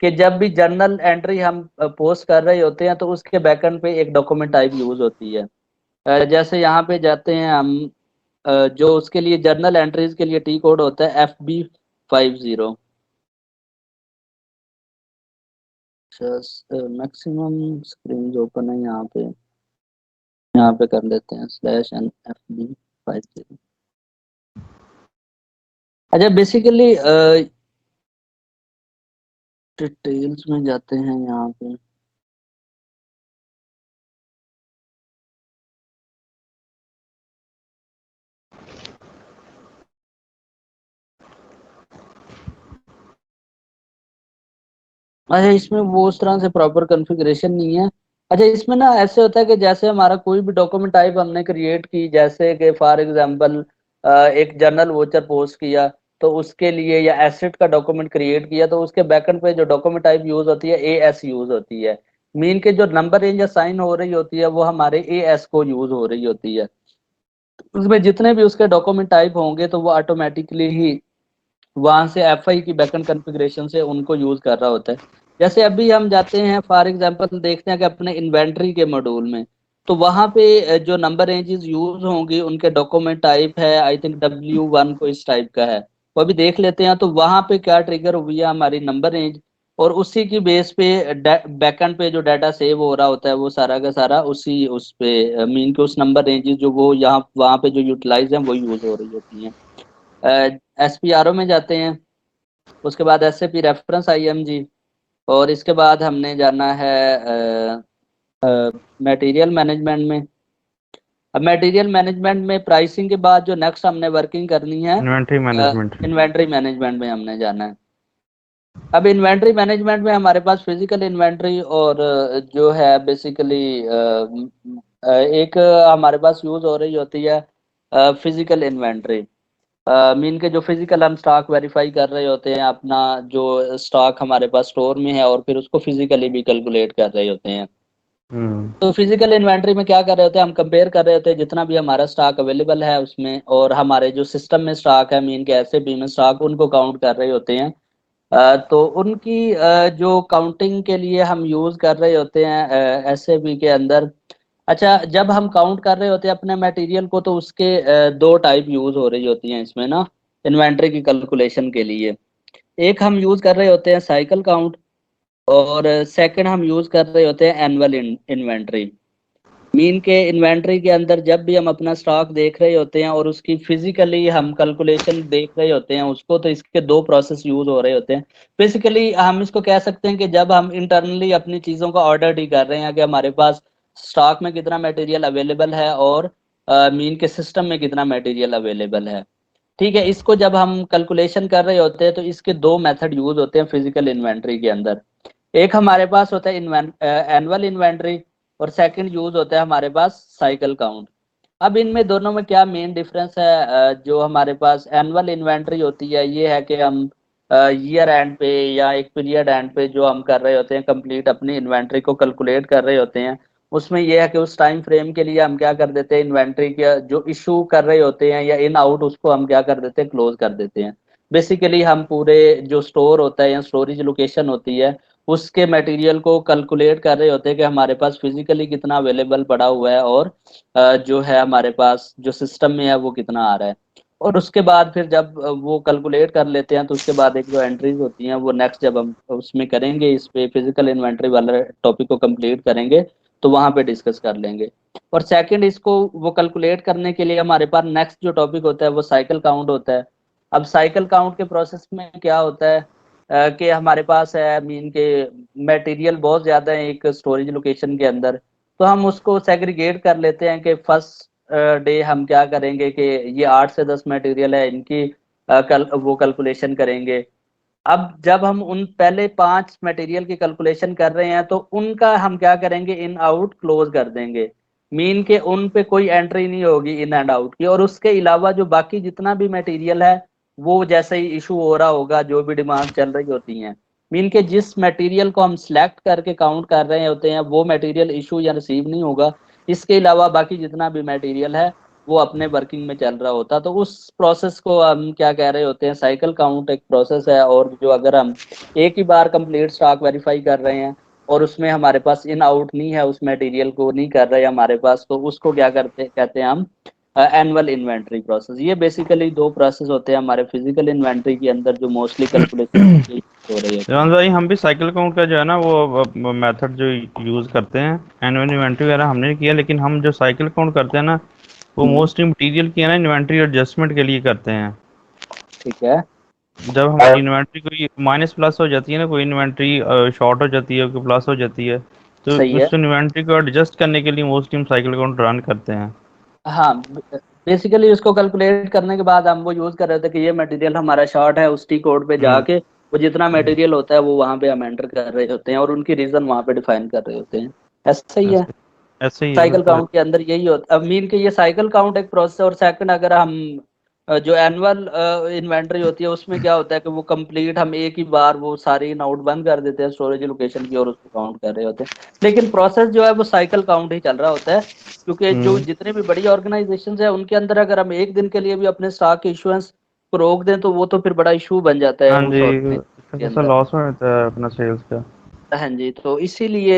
कि जब भी जर्नल एंट्री हम पोस्ट कर रहे होते हैं तो उसके बैकएंड पे एक डॉक्यूमेंट टाइप यूज होती है। जैसे यहाँ पे जाते हैं हम, जो उसके लिए जर्नल एंट्रीज के लिए टी कोड होता है FB50। मैक्सिमम स्क्रीन ओपन है यहाँ पे कर लेते हैं /N FB50। अच्छा, बेसिकली डिटेल्स में जाते हैं यहाँ पे। अच्छा, इसमें वो उस तरह से प्रॉपर कॉन्फ़िगरेशन नहीं है। अच्छा, इसमें ना ऐसे होता है कि जैसे हमारा कोई भी डॉक्यूमेंट टाइप हमने क्रिएट की, जैसे कि फॉर एग्जांपल एक जर्नल वोचर पोस्ट किया, तो उसके लिए या एसेट का डॉक्यूमेंट क्रिएट किया, तो उसके बैकएंड पे जो डॉक्यूमेंट टाइप यूज होती है AS यूज होती है। मीन के जो नंबर रेंज असाइन हो रही होती है वो हमारे AS को यूज हो रही होती है। उसमें जितने भी उसके डॉक्यूमेंट टाइप होंगे तो वो ऑटोमेटिकली ही वहां से FI की बैकएंड कॉन्फ़िगरेशन से उनको यूज कर रहा होता है। जैसे अभी हम जाते हैं फॉर एग्जांपल देखते हैं कि अपने इन्वेंट्री के मॉड्यूल में, तो वहां पे जो नंबर रेंजेस यूज होंगी उनके डॉक्यूमेंट टाइप है, आई थिंक W1 को इस टाइप का है। वो अभी देख लेते हैं तो वहां पे क्या ट्रिगर हुई है हमारी नंबर रेंज, और उसी की बेस पे बैकएंड पे जो डाटा सेव हो रहा होता है वो सारा का सारा उसी उस पे मीन के उस नंबर रेंजेस जो वो यहाँ वहां पे जो यूटिलाइज है वो यूज हो रही होती हैं। SPRO में जाते हैं, उसके बाद SAP रेफरेंस IMG, और इसके बाद हमने जाना है मटेरियल मैनेजमेंट में। अब मटेरियल मैनेजमेंट में प्राइसिंग के बाद जो नेक्स्ट हमने वर्किंग करनी है, इन्वेंटरी मैनेजमेंट। इन्वेंट्री मैनेजमेंट में हमने जाना है। अब इन्वेंट्री मैनेजमेंट में हमारे पास फिजिकल इन्वेंट्री और जो है बेसिकली एक हमारे पास यूज हो रही होती है फिजिकल इन्वेंट्री। मीन के जो फिजिकल हम स्टॉक वेरीफाई कर रहे होते हैं, अपना जो स्टॉक हमारे पास स्टोर में है, और फिर उसको फिजिकली भी कैलकुलेट कर रहे होते हैं। हम्म। तो फिजिकल इन्वेंट्री में क्या कर रहे होते हैं, हम कंपेयर कर रहे होते हैं जितना भी हमारा स्टॉक अवेलेबल है उसमें, और हमारे जो सिस्टम में स्टॉक है, मीन के ऐसे भी में स्टॉक, उनको काउंट कर रहे होते हैं। तो उनकी जो काउंटिंग के लिए हम यूज कर रहे होते हैं ऐसे भी के अंदर। अच्छा, जब हम काउंट कर रहे होते हैं अपने मटेरियल को, तो उसके दो टाइप यूज हो रही होती हैं इसमें ना, इन्वेंट्री की कैलकुलेशन के लिए। एक हम यूज कर रहे होते हैं साइकिल काउंट, और सेकंड हम यूज कर रहे होते हैं एनुअल इन्वेंट्री। मीन के इन्वेंट्री के अंदर जब भी हम अपना स्टॉक देख रहे होते हैं और उसकी फिजिकली हम कैलकुलेशन देख रहे होते हैं उसको, तो इसके दो प्रोसेस यूज हो रहे होते हैं। बेसिकली हम इसको कह सकते हैं कि जब हम इंटरनली अपनी चीज़ों का ऑर्डर ही कर रहे हैं कि हमारे पास स्टॉक में कितना मटेरियल अवेलेबल है, और मीन के सिस्टम में कितना मटेरियल अवेलेबल है। ठीक है, इसको जब हम कैलकुलेशन कर रहे होते हैं तो इसके दो मेथड यूज होते हैं फिजिकल इन्वेंट्री के अंदर। एक हमारे पास होता है एनुअल इन्वेंट्री, और सेकंड यूज होता है हमारे पास साइकिल काउंट। अब इनमें दोनों में क्या मेन डिफरेंस है? जो हमारे पास एनुअल इन्वेंट्री होती है, ये है कि हम ईयर एंड पे या एक पीरियड एंड पे जो हम कर रहे होते हैं कंप्लीट अपनी इन्वेंट्री को कैलकुलेट कर रहे होते हैं। उसमें यह है कि उस टाइम फ्रेम के लिए हम क्या कर देते हैं, इन्वेंट्री के जो इशू कर रहे होते हैं या इन आउट, उसको हम क्या कर देते हैं, क्लोज कर देते हैं। बेसिकली हम पूरे जो स्टोर होता है या स्टोरेज लोकेशन होती है, उसके मटेरियल को कैलकुलेट कर रहे होते हैं कि हमारे पास फिजिकली कितना अवेलेबल पड़ा हुआ है, और जो है हमारे पास जो सिस्टम में है वो कितना आ रहा है। और उसके बाद फिर जब वो कैलकुलेट कर लेते हैं, तो उसके बाद एक जो एंट्रीज होती हैं वो नेक्स्ट जब हम उसमें करेंगे, इस पे फिजिकल इन्वेंट्री वाला टॉपिक को कंप्लीट करेंगे, तो वहां पे डिस्कस कर लेंगे। और सेकंड, इसको वो कैलकुलेट करने के लिए हमारे पास नेक्स्ट जो टॉपिक होता है वो साइकिल काउंट होता है। अब साइकिल काउंट के प्रोसेस में क्या होता है कि हमारे पास है मीन के मटेरियल बहुत ज्यादा है एक स्टोरेज लोकेशन के अंदर। तो हम उसको सेग्रीगेट कर लेते हैं कि फर्स्ट डे हम क्या करेंगे कि ये 8 से 10 मटेरियल है, इनकी वो कैलकुलेशन करेंगे। अब जब हम उन पहले 5 मटेरियल की कैलकुलेशन कर रहे हैं, तो उनका हम क्या करेंगे, इन आउट क्लोज कर देंगे। मीन के उन पे कोई एंट्री नहीं होगी इन एंड आउट की, और उसके अलावा जो बाकी जितना भी मटेरियल है, वो जैसे ही इशू हो रहा होगा, जो भी डिमांड चल रही होती हैं, मीन के जिस मटेरियल को हम सिलेक्ट करके काउंट कर रहे होते हैं, वो मटेरियल इशू या रिसीव नहीं होगा। इसके अलावा बाकी जितना भी मटेरियल है वो अपने वर्किंग में चल रहा होता। तो उस प्रोसेस को हम क्या कह रहे होते हैं, साइकिल काउंट एक प्रोसेस है। और जो अगर हम एक ही बार कंप्लीट स्टॉक वेरीफाई कर रहे हैं और उसमें हमारे पास इन आउट नहीं है, उस मटेरियल को नहीं कर रहे हमारे पास, तो उसको क्या करते कहते हैं हम एनुअल इन्वेंट्री प्रोसेस। ये बेसिकली दो प्रोसेस होते हैं हमारे फिजिकल इन्वेंट्री के अंदर जो मोस्टली कैलकुलेशन हो रही होती है। जवान भाई, हम भी साइकिल काउंट का जो है ना वो मेथड जो यूज़ करते हैं, एनुअल इन्वेंट्री वगैरह हमने नहीं किया, लेकिन हम जो साइकिल काउंट करते हैं ना, वो हम्म, मोस्टली मटेरियल की है ना इन्वेंट्री एडजस्टमेंट के लिए करते हैं। ठीक है, जब हमारी इन्वेंट्री कोई माइनस प्लस हो जाती है ना, कोई इन्वेंट्री शॉर्ट हो जाती है, कोई प्लस हो जाती है, तो सही है। उस इन्वेंट्री को एडजस्ट करने के लिए मोस्टली हम साइकिल काउंट रन करते हैं। हाँ, बेसिकली उसको कैलकुलेट करने के बाद हम वो यूज कर रहे थे कि ये मटेरियल हमारा शॉर्ट है, उस टी कोड पे हम्म। जाके वो जितना हम्म। मटेरियल होता है वो वहां पे हम एंटर कर रहे होते हैं, और उनकी रीजन वहां पे डिफाइन कर रहे होते हैं। ऐसा ही है, ऐसे ऐसे ही है, साइकिल बिल्कुल। काउंट के अंदर यही होता है। अब मीन के ये साइकिल काउंट एक प्रोसेस है। और सेकंड, अगर हम जो एनुअल इन्वेंट्री होती है, उसमें क्या होता है कि वो कंप्लीट हम एक ही बार वो सारी नोट बंद कर देते हैं स्टोरेज लोकेशन की, और उसको काउंट कर रहे होते हैं। लेकिन प्रोसेस जो है वो साइकिल काउंट ही चल रहा होता है, क्योंकि जो हम्म। जितने भी बड़ी ऑर्गेनाइजेशन है उनके अंदर अगर हम एक दिन के लिए भी अपने स्टॉक के इशुएंस को रोक दें, तो वो तो फिर बड़ा इशू बन जाता है हाँ उस जी, ऑर्गेनाइजेशन के ऐसा अंदर। लॉस में रहता है अपना सेल्स का। हाँ जी, तो इसीलिए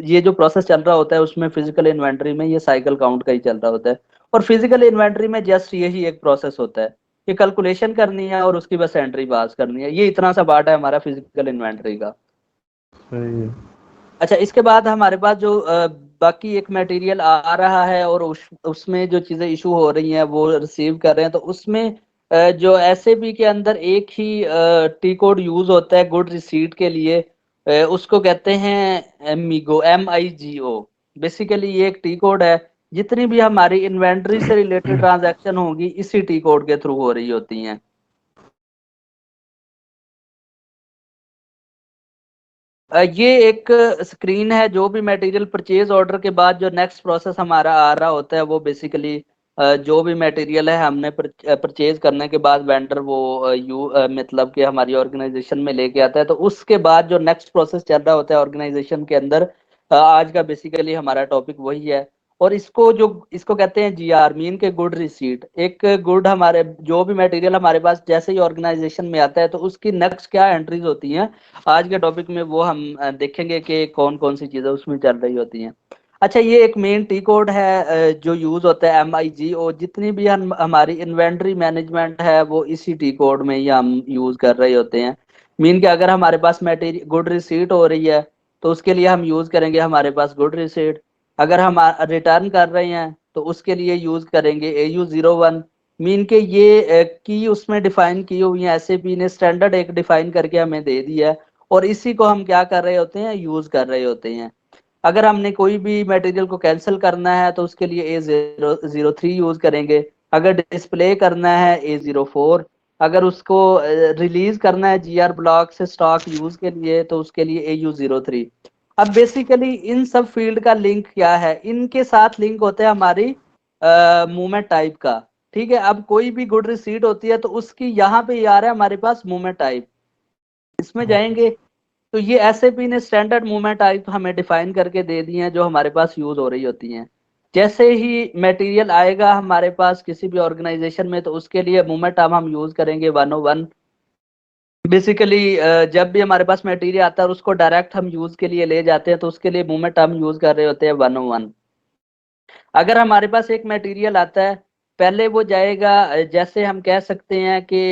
ये जो प्रोसेस चल रहा होता है उसमें फिजिकल इन्वेंट्री में ये साइकिल काउंट का ही चल रहा होता है। और फिजिकल इन्वेंट्री में जस्ट यही एक प्रोसेस होता है कि कैलकुलेशन करनी है और उसकी बस एंट्री पास करनी है। ये इतना सा पार्ट है हमारा फिजिकल इन्वेंट्री का। सही है। अच्छा, इसके बाद हमारे पास जो बाकी एक मटेरियल आ रहा है और उसमें जो चीजें इशू हो रही हैं वो रिसीव कर रहे हैं, तो उसमें जो एसएबी के अंदर एक ही टी कोड यूज होता है गुड रिसीट के लिए। उसको कहते हैं मीगो, MIGO। बेसिकली ये एक टी कोड है। जितनी भी हमारी इन्वेंट्री से रिलेटेड ट्रांजैक्शन होगी इसी टी कोड के थ्रू हो रही होती हैं। ये एक स्क्रीन है, जो भी मटेरियल परचेज ऑर्डर के बाद जो नेक्स्ट प्रोसेस हमारा आ रहा होता है वो बेसिकली जो भी मटेरियल है हमने परचेज करने के बाद वेंडर वो मतलब कि हमारी ऑर्गेनाइजेशन में लेके आता है, तो उसके बाद जो नेक्स्ट प्रोसेस चल रहा होता है ऑर्गेनाइजेशन के अंदर, आज का बेसिकली हमारा टॉपिक वही है। और इसको कहते हैं जीआर, मीन के गुड रिसीट। एक गुड, हमारे जो भी मटेरियल हमारे पास जैसे ही ऑर्गेनाइजेशन में आता है तो उसकी नेक्स्ट क्या एंट्रीज होती हैं, आज के टॉपिक में वो हम देखेंगे कि कौन कौन सी चीजें उसमें चल रही होती हैं। अच्छा, ये एक मेन टी कोड है जो यूज होता है MIG, और जितनी भी हमारी इन्वेंट्री मैनेजमेंट है वो इसी टी कोड में ही हम यूज कर रहे होते हैं। मीन कि अगर हमारे पास मटेरियल गुड रिसीट हो रही है तो उसके लिए हम यूज करेंगे हमारे पास गुड रिसीट। अगर हम रिटर्न कर रहे हैं तो उसके लिए यूज करेंगे AU01। मीन के ये की उसमें डिफाइन की हुई है, SAP ने स्टैंडर्ड एक डिफाइन करके हमें दे दिया है, और इसी को हम क्या कर रहे होते हैं, यूज कर रहे होते हैं। अगर हमने कोई भी मटेरियल को कैंसिल करना है तो उसके लिए A003 यूज करेंगे। अगर डिस्प्ले करना है A04। अगर उसको रिलीज करना है GR ब्लॉक से स्टॉक यूज के लिए तो उसके लिए AU03। अब बेसिकली इन सब फील्ड का लिंक क्या है, इनके साथ लिंक होता है हमारी मूवमेंट टाइप का। ठीक है, अब कोई भी गुड रिसीट होती है तो उसकी यहाँ पे आ रहा है हमारे पास मूवमेंट टाइप, इसमें जाएंगे तो ये SAP ने स्टैंडर्ड मूवमेंट टाइप हमें डिफाइन करके दे दी हैं जो हमारे पास यूज हो रही होती हैं। जैसे ही मटेरियल आएगा हमारे पास किसी भी ऑर्गेनाइजेशन में तो उसके लिए मूवमेंट टाइप हम यूज करेंगे 101। बेसिकली जब भी हमारे पास मटेरियल आता है और उसको डायरेक्ट हम यूज के लिए ले जाते हैं तो उसके लिए मूवमेंट हम यूज कर रहे होते हैं 101। अगर हमारे पास एक मटेरियल आता है, पहले वो जाएगा, जैसे हम कह सकते हैं कि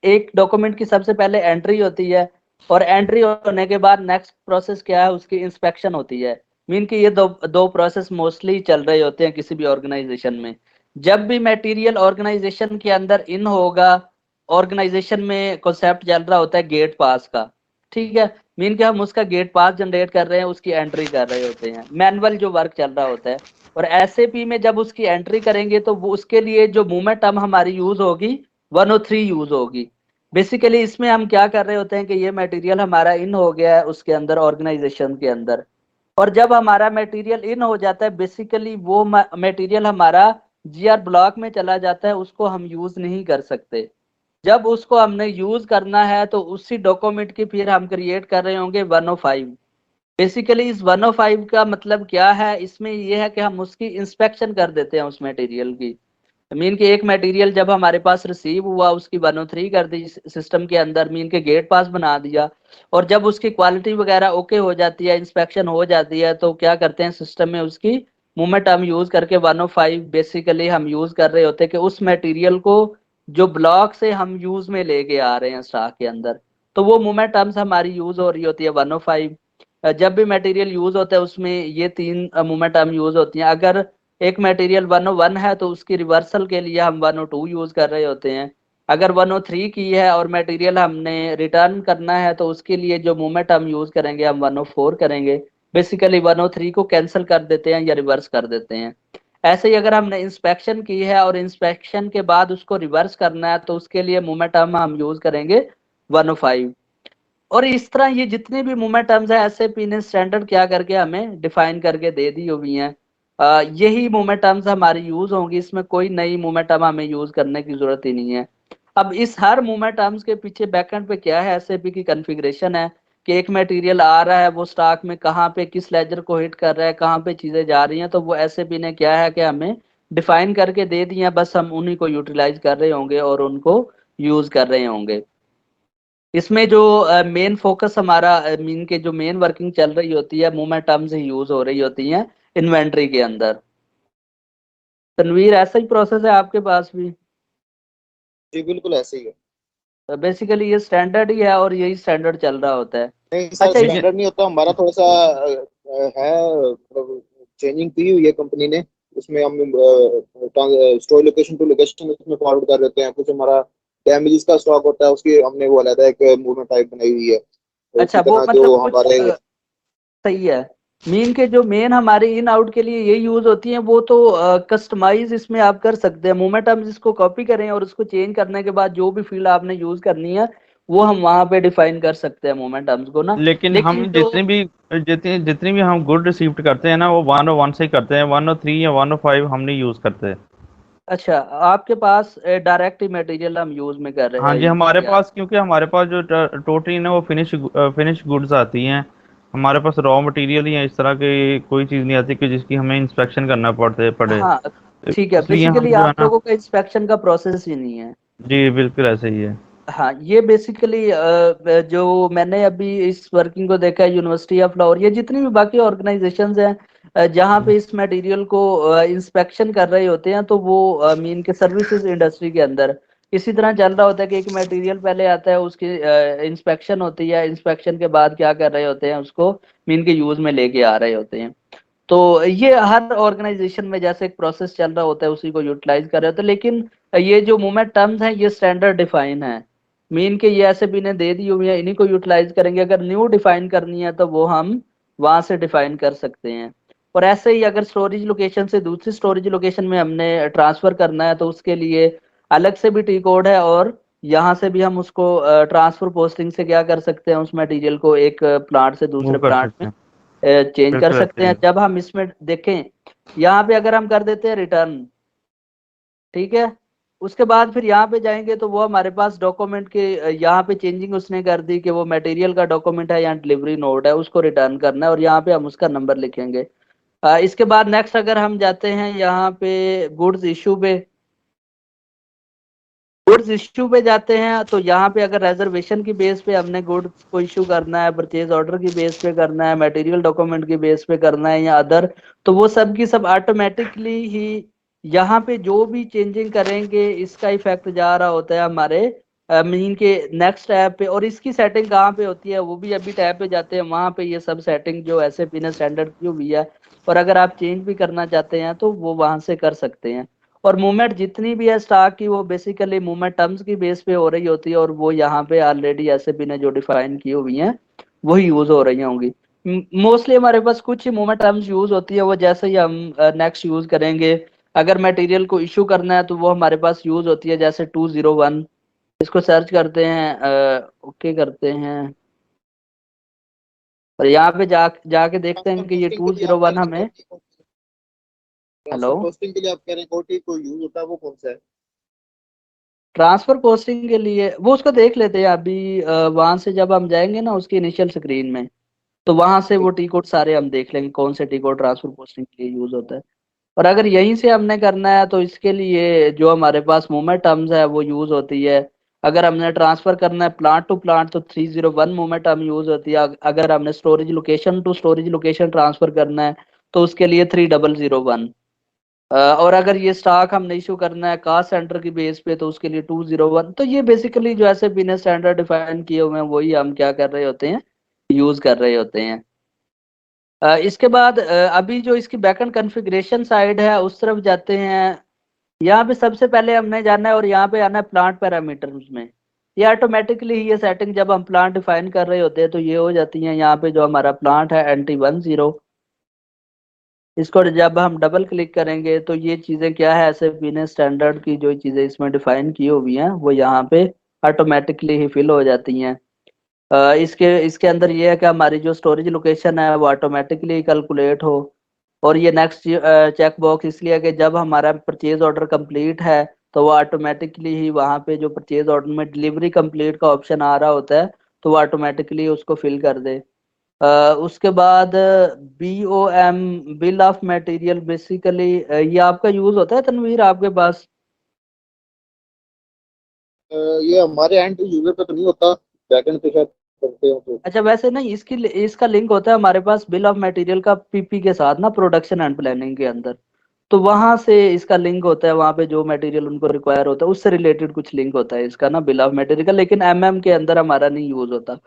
एक डॉक्यूमेंट की सबसे पहले एंट्री होती है, और एंट्री होने के बाद नेक्स्ट प्रोसेस क्या है, उसकी इंस्पेक्शन होती है। मीन कि ये दो प्रोसेस मोस्टली चल रहे होते हैं किसी भी ऑर्गेनाइजेशन में। जब भी मटेरियल ऑर्गेनाइजेशन के अंदर इन होगा, ऑर्गेनाइजेशन में कॉन्सेप्ट चल रहा होता है गेट पास का। ठीक है, मीन कि हम उसका गेट पास जनरेट कर रहे हैं, उसकी एंट्री कर रहे होते हैं, मैनुअल जो वर्क चल रहा होता है। और SAP में जब उसकी एंट्री करेंगे तो वो उसके लिए जो मूवमेंट टर्म हमारी यूज होगी 103 यूज होगी। बेसिकली इसमें हम क्या कर रहे होते हैं कि ये मटेरियल हमारा इन हो गया है उसके अंदर, ऑर्गेनाइजेशन के अंदर। और जब हमारा मटेरियल इन हो जाता है, बेसिकली वो मटेरियल हमारा GR ब्लॉक में चला जाता है, उसको हम यूज नहीं कर सकते। जब उसको हमने यूज करना है तो उसी डॉक्यूमेंट की फिर हम क्रिएट कर रहे होंगे 105। बेसिकली इस 105 का मतलब क्या है, इसमें यह है कि हम उसकी इंस्पेक्शन कर देते हैं उस मटेरियल की। मीन के एक मटेरियल जब हमारे पास रिसीव हुआ, उसकी 103 कर दी सिस्टम के अंदर, मीन के गेट पास बना दिया, और जब उसकी क्वालिटी वगैरह ओके हो जाती है, इंस्पेक्शन हो जाती है, तो क्या करते हैं सिस्टम में उसकी मूवमेंट हम यूज करके 105 बेसिकली हम यूज कर रहे होते हैं कि उस मटेरियल को जो ब्लॉक से हम यूज में लेके आ रहे हैं स्टॉक के अंदर, तो वो मूवमेंट टर्म्स हमारी यूज हो रही होती है 105। जब भी मटेरियल यूज होता है उसमें ये तीन मूवमेंट टर्म यूज होती हैं। अगर एक मटेरियल 101 है तो उसकी रिवर्सल के लिए हम 102 यूज कर रहे होते हैं। अगर 103 की है और मटेरियल हमने रिटर्न करना है तो उसके लिए जो मूवमेंट हम यूज करेंगे हम 104 करेंगे। बेसिकली 103 को कैंसिल कर देते हैं या रिवर्स कर देते हैं। ऐसे ही अगर हमने इंस्पेक्शन की है और इंस्पेक्शन के बाद उसको रिवर्स करना है तो उसके लिए मूवमेंट हम यूज करेंगे 105। और इस तरह ये जितने भी मूवमेंट टर्म्स है SAP ने स्टैंडर्ड क्या करके हमें डिफाइन करके दे दी हुई हैं। यही मूवमेंट टर्म्स हमारी यूज होंगी, इसमें कोई नई मूवमेंट टर्म हमें यूज करने की जरूरत ही नहीं है। अब इस हर मूवमेंट टर्म्स के पीछे बैकएंड पे क्या है, SAP की कॉन्फ़िगरेशन है कि एक मटेरियल आ रहा है वो स्टॉक में कहाँ पे किस लेजर को हिट कर रहा है, कहाँ पे चीजें जा रही हैं, तो वो SAP ने क्या है कि हमें डिफाइन करके दे दी है, बस हम उन्हीं को यूटिलाइज कर रहे होंगे और उनको यूज कर रहे होंगे। इसमें जो मेन फोकस हमारा मीन के जो मेन वर्किंग चल रही होती है, मूवमेंट टर्म्स ही यूज हो रही होती हैं इन्वेंट्री के अंदर। तनवीर, ऐसा ही प्रोसेस है आपके पास भी? जी बिल्कुल ऐसे ही है। बेसिकली ये स्टैंडर्ड ही है और यही स्टैंडर्ड चल रहा होता है। नहीं सर, अच्छा, लेकिन स्टैंडर्ड नहीं होता हमारा, थोड़ा सा है, मतलब चेंजिंग की हुई है कंपनी ने। उसमें हम स्टोर लोकेशन टू लोकेशन उसमें फॉरवर्ड कर देते हैं। कुछ हमारा डैमेजेस का स्टॉक होता है, उसकी हमने वो अलग एक मूवमेंट टाइप बनाई हुई है। तो अच्छा उसी वो तरह मतलब जो कुछ हमारे सही है। मीन के जो मेन हमारे इन आउट के लिए ये यूज होती हैं वो तो कस्टमाइज इसमें आप कर सकते हैं। मूवमेंट हम जिसको कॉपी करें और उसको चेंज करने के बाद जो भी फील्ड आपने यूज करनी है वो हम वहां पे डिफाइन कर सकते हैं मूवमेंट टर्म्स को ना। लेकिन हम लेकिन जो जितनी भी हम गुड रिसीव करते हैं ना, वो 101 से ही करते हैं, 103 या 105 हम नहीं यूज करते। अच्छा, आपके पास डायरेक्ट मटेरियल हम यूज में कर हाँ रहे जी, यूज हमारे किया। पास, क्योंकि हमारे पास जो टोटली ना वो फिनिश गुड्स आती हैं। हमारे पास रॉ मटेरियल ही है, इस तरह की कोई चीज़ नहीं आती कि जिसकी हमें इंस्पेक्शन करना पड़े। हाँ ठीक है, इसलिए हम बेसिकली जो है आप ना। लोगों का इंस्पेक्शन का प्रोसेस ही नहीं है। जी बिल्कुल ऐसे ही है। हाँ, ये बेसिकली जो मैंने अभी इस वर्किंग को देखा है, यूनिवर्सिटी ऑफ लाहौर, ये जितनी भी बाकी ऑर्गेनाइजेशंस हैं जहाँ पे इस मटेरियल को इंस्पेक्शन कर रहे होते हैं, तो वो मीन के सर्विसेज इंडस्ट्री के अंदर इसी तरह चल रहा होता है कि एक मटेरियल पहले आता है, उसकी इंस्पेक्शन होती है, इंस्पेक्शन के बाद क्या कर रहे होते हैं, उसको मीन के यूज में लेके आ रहे होते हैं। तो ये हर ऑर्गेनाइजेशन में जैसे एक प्रोसेस चल रहा होता है उसी को यूटिलाइज कर रहे होते हैं। लेकिन ये जो मूवमेंट टर्म्स हैं ये स्टैंडर्ड डिफाइन है, मीन के ये ऐसे भी ने दे दी हुई है, इन्हीं को यूटिलाइज करेंगे। अगर न्यू डिफाइन करनी है तो वो हम वहां से डिफाइन कर सकते हैं। और ऐसे ही अगर स्टोरेज लोकेशन से दूसरी स्टोरेज लोकेशन में हमने ट्रांसफर करना है तो उसके लिए अलग से भी टी कोड है, और यहाँ से भी हम उसको ट्रांसफर पोस्टिंग से क्या कर सकते हैं, उस मटेरियल को एक प्लांट से मूव दूसरे कर प्लांट सकते में हैं। चेंज कर बिल्कुल सकते ऐसे ही हैं। है। जब हम इसमें देखें, यहाँ पे अगर हम कर देते हैं रिटर्न, ठीक है, उसके बाद फिर यहाँ पे जाएंगे तो वो हमारे पास डॉक्यूमेंट के यहाँ पे चेंजिंग उसने कर दी कि वो मटेरियल का डॉक्यूमेंट है या डिलीवरी नोट है, उसको रिटर्न करना है और यहाँ पे हम उसका नंबर लिखेंगे। इसके बाद नेक्स्ट अगर हम जाते हैं यहाँ पे गुड्स इश्यू पे जाते हैं, तो यहाँ पे अगर रिजर्वेशन की बेस पे हमने गुड्स को इश्यू करना है, परचेज ऑर्डर की बेस पे करना है, मटेरियल डॉक्यूमेंट की बेस पे करना है या अदर, तो वो सब की सब ऑटोमेटिकली ही यहाँ पे जो भी चेंजिंग करेंगे इसका इफेक्ट जा रहा होता है हमारे मीन के नेक्स्ट टैब पे। और इसकी सेटिंग कहाँ पे होती है, वो भी अभी टैब पे जाते हैं, वहां पे ये सब सेटिंग जो एसएपी ने स्टैंडर्ड की हुई है, और अगर आप चेंज भी करना चाहते हैं तो वो वहां से कर सकते हैं। और मूवमेंट जितनी भी है स्टॉक की, वो बेसिकली मूवमेंट टर्म्स की बेस पे हो रही होती है, और वो यहाँ पे ऑलरेडी एसएपी ने जो डिफाइन की हुई हैं वही यूज हो रही होंगी। मोस्टली हमारे पास कुछ ही मूवमेंट टर्म्स यूज होती है, वो जैसे ही हम नेक्स्ट यूज करेंगे। अगर मटेरियल को इशू करना है तो वो हमारे पास यूज होती है, जैसे 201, इसको सर्च करते हैं, ओके करते हैं, और यहाँ पे जाके देखते हैं कि ये पोस्टिंग के लिए आप कह 201 रहे हैं हमें। कोटी कौन सी, हेलो। ट्रांसफर पोस्टिंग के लिए आप कह रहे हैं कोटी को यूज होता है, वो कौन सा है? ट्रांसफर पोस्टिंग के लिए वो उसको देख लेते हैं अभी, वहां से जब हम जाएंगे ना उसकी इनिशियल स्क्रीन में, तो वहां से वो टी कोड सारे हम देख लेंगे कौन से टी कोड ट्रांसफर पोस्टिंग के लिए यूज होता है। और अगर यहीं से हमने करना है तो इसके लिए जो हमारे पास मूवमेंट टर्म्स है वो यूज होती है। अगर हमने ट्रांसफर करना है प्लांट टू प्लांट तो 301 मूवमेंट टर्म यूज होती है। अगर हमने storage location to storage location transfer करना है तो उसके लिए 3001। और अगर ये स्टॉक हमने इशू करना है कास्ट सेंटर की बेस पे तो उसके लिए 201। तो ये बेसिकली जो ऐसे बिजनेस स्टैंडर्ड डिफाइन किए हुए हैं वही हम क्या कर रहे होते हैं, यूज कर रहे होते हैं। इसके बाद अभी जो इसकी बैकएंड कॉन्फ़िगरेशन साइड है उस तरफ जाते हैं। यहाँ पे सबसे पहले हमने जाना है और यहाँ पे आना है प्लांट पैरामीटर्स में। ये ऑटोमेटिकली ये सेटिंग जब हम प्लांट डिफाइन कर रहे होते हैं तो ये हो जाती है। यहाँ पे जो हमारा प्लांट है NT10, इसको जब हम डबल क्लिक करेंगे तो ये चीजें क्या है, ऐसे बिजनेस स्टैंडर्ड की जो चीजें इसमें डिफाइन की हुई हैं वो यहाँ पे ऑटोमेटिकली ही फिल हो जाती हैं। इसके इसके अंदर ये है कि हमारी जो स्टोरेज लोकेशन है वो ऑटोमेटिकली कैलकुलेट हो। और ये नेक्स्ट चेक बॉक्स इसलिए है कि जब हमारा परचेज ऑर्डर कंप्लीट है तो वो ऑटोमेटिकली ही वहाँ पे जो परचेज ऑर्डर में डिलीवरी कंप्लीट का ऑप्शन आ रहा होता है तो वो ऑटोमेटिकली उसको फिल कर दे। उसके बाद BOM, bill of material, basically ये आपका यूज होता है तनवीर आपके पास? ये हमारे एंड यूजर पे तो नहीं होता, बैकएंड पे शायद करते हो तो। अच्छा, वैसे नहीं, इसका लिंक होता है हमारे पास बिल ऑफ मटेरियल का PP के साथ ना, प्रोडक्शन एंड प्लानिंग के अंदर। तो वहां से इसका लिंक होता है, वहां पे जो मटेरियल उनको रिक्वायर होता है उससे रिलेटेड कुछ लिंक होता है इसका ना, बिल ऑफ मटेरियल का। लेकिन MM के अंदर हमारा नहीं यूज होता।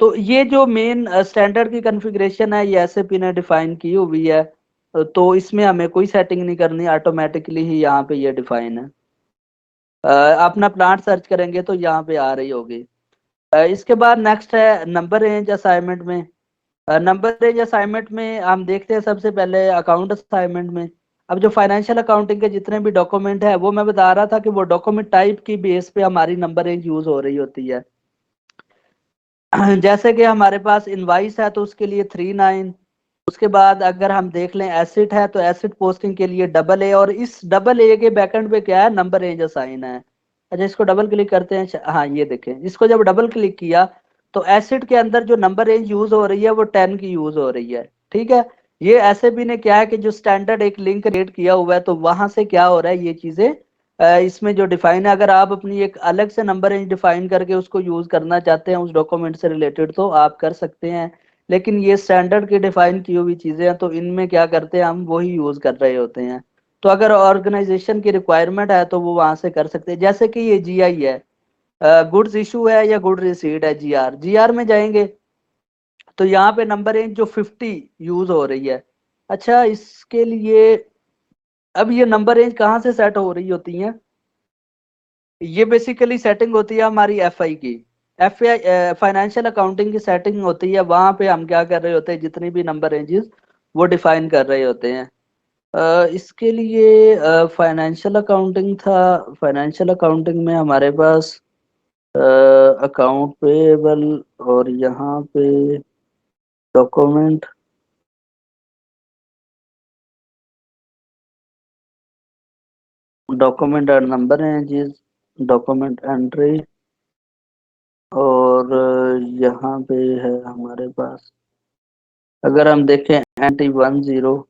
तो ये जो मेन स्टैंडर्ड की कॉन्फ़िगरेशन है ये SAP ने डिफाइन की हुई है। तो इसमें हमें कोई सेटिंग नहीं करनी, ऑटोमेटिकली ही यहाँ पे ये डिफाइन है। अपना प्लांट सर्च करेंगे तो यहाँ पे आ रही होगी। इसके बाद नेक्स्ट है नंबर रेंज असाइनमेंट में। नंबर रेंज असाइनमेंट में हम देखते हैं सबसे पहले अकाउंट असाइनमेंट में। अब जो फाइनेंशियल अकाउंटिंग के जितने भी डॉक्यूमेंट है वो मैं बता रहा था कि वो डॉक्यूमेंट टाइप की बेस पे हमारी नंबर रेंज यूज हो रही होती है। जैसे कि हमारे पास इनवाइस है तो उसके लिए 39। उसके बाद अगर हम देख लें एसिड है तो एसिड पोस्टिंग के लिए AA, और इस AA के बैकएंड पे क्या है, नंबर रेंज असाइन है। अच्छा, इसको डबल क्लिक करते हैं। हाँ, ये देखें, इसको जब डबल क्लिक किया तो एसिड के अंदर जो नंबर रेंज यूज हो रही है वो 10 की यूज हो रही है। ठीक है, ये ऐसे भी ने क्या है कि जो स्टैंडर्ड एक लिंक क्रिएट किया हुआ है तो वहां से क्या हो रहा है, ये चीजें इसमें जो डिफाइन है, अगर आप अपनी एक अलग से नंबर रेंज डिफाइन करके उसको यूज करना चाहते हैं उस डॉक्यूमेंट से रिलेटेड तो आप कर सकते हैं। लेकिन ये स्टैंडर्ड की डिफाइन की हुई चीजें हैं तो इनमें क्या करते हैं, हम वही यूज कर रहे होते हैं। तो अगर ऑर्गेनाइजेशन की रिक्वायरमेंट है तो वो वहां से कर सकते हैं। जैसे कि ये GI है, गुड्स इशू है या गुड रिसीट है, GR में जाएंगे तो यहाँ पे नंबर रेंज जो 50 यूज हो रही है। अच्छा, इसके लिए अब ये नंबर रेंज कहाँ से सेट हो रही होती है, ये बेसिकली सेटिंग होती है हमारी FI की। FI फाइनेंशियल अकाउंटिंग की सेटिंग होती है, वहां पे हम क्या कर रहे होते हैं, जितनी भी नंबर रेंजेस वो डिफाइन कर रहे होते हैं। इसके लिए फाइनेंशियल अकाउंटिंग था। फाइनेंशियल अकाउंटिंग में हमारे पास अकाउंट पेएबल, और यहाँ पे document, document and number ranges, document entry, और यहाँ पे है हमारे पास, अगर हम देखें NT10,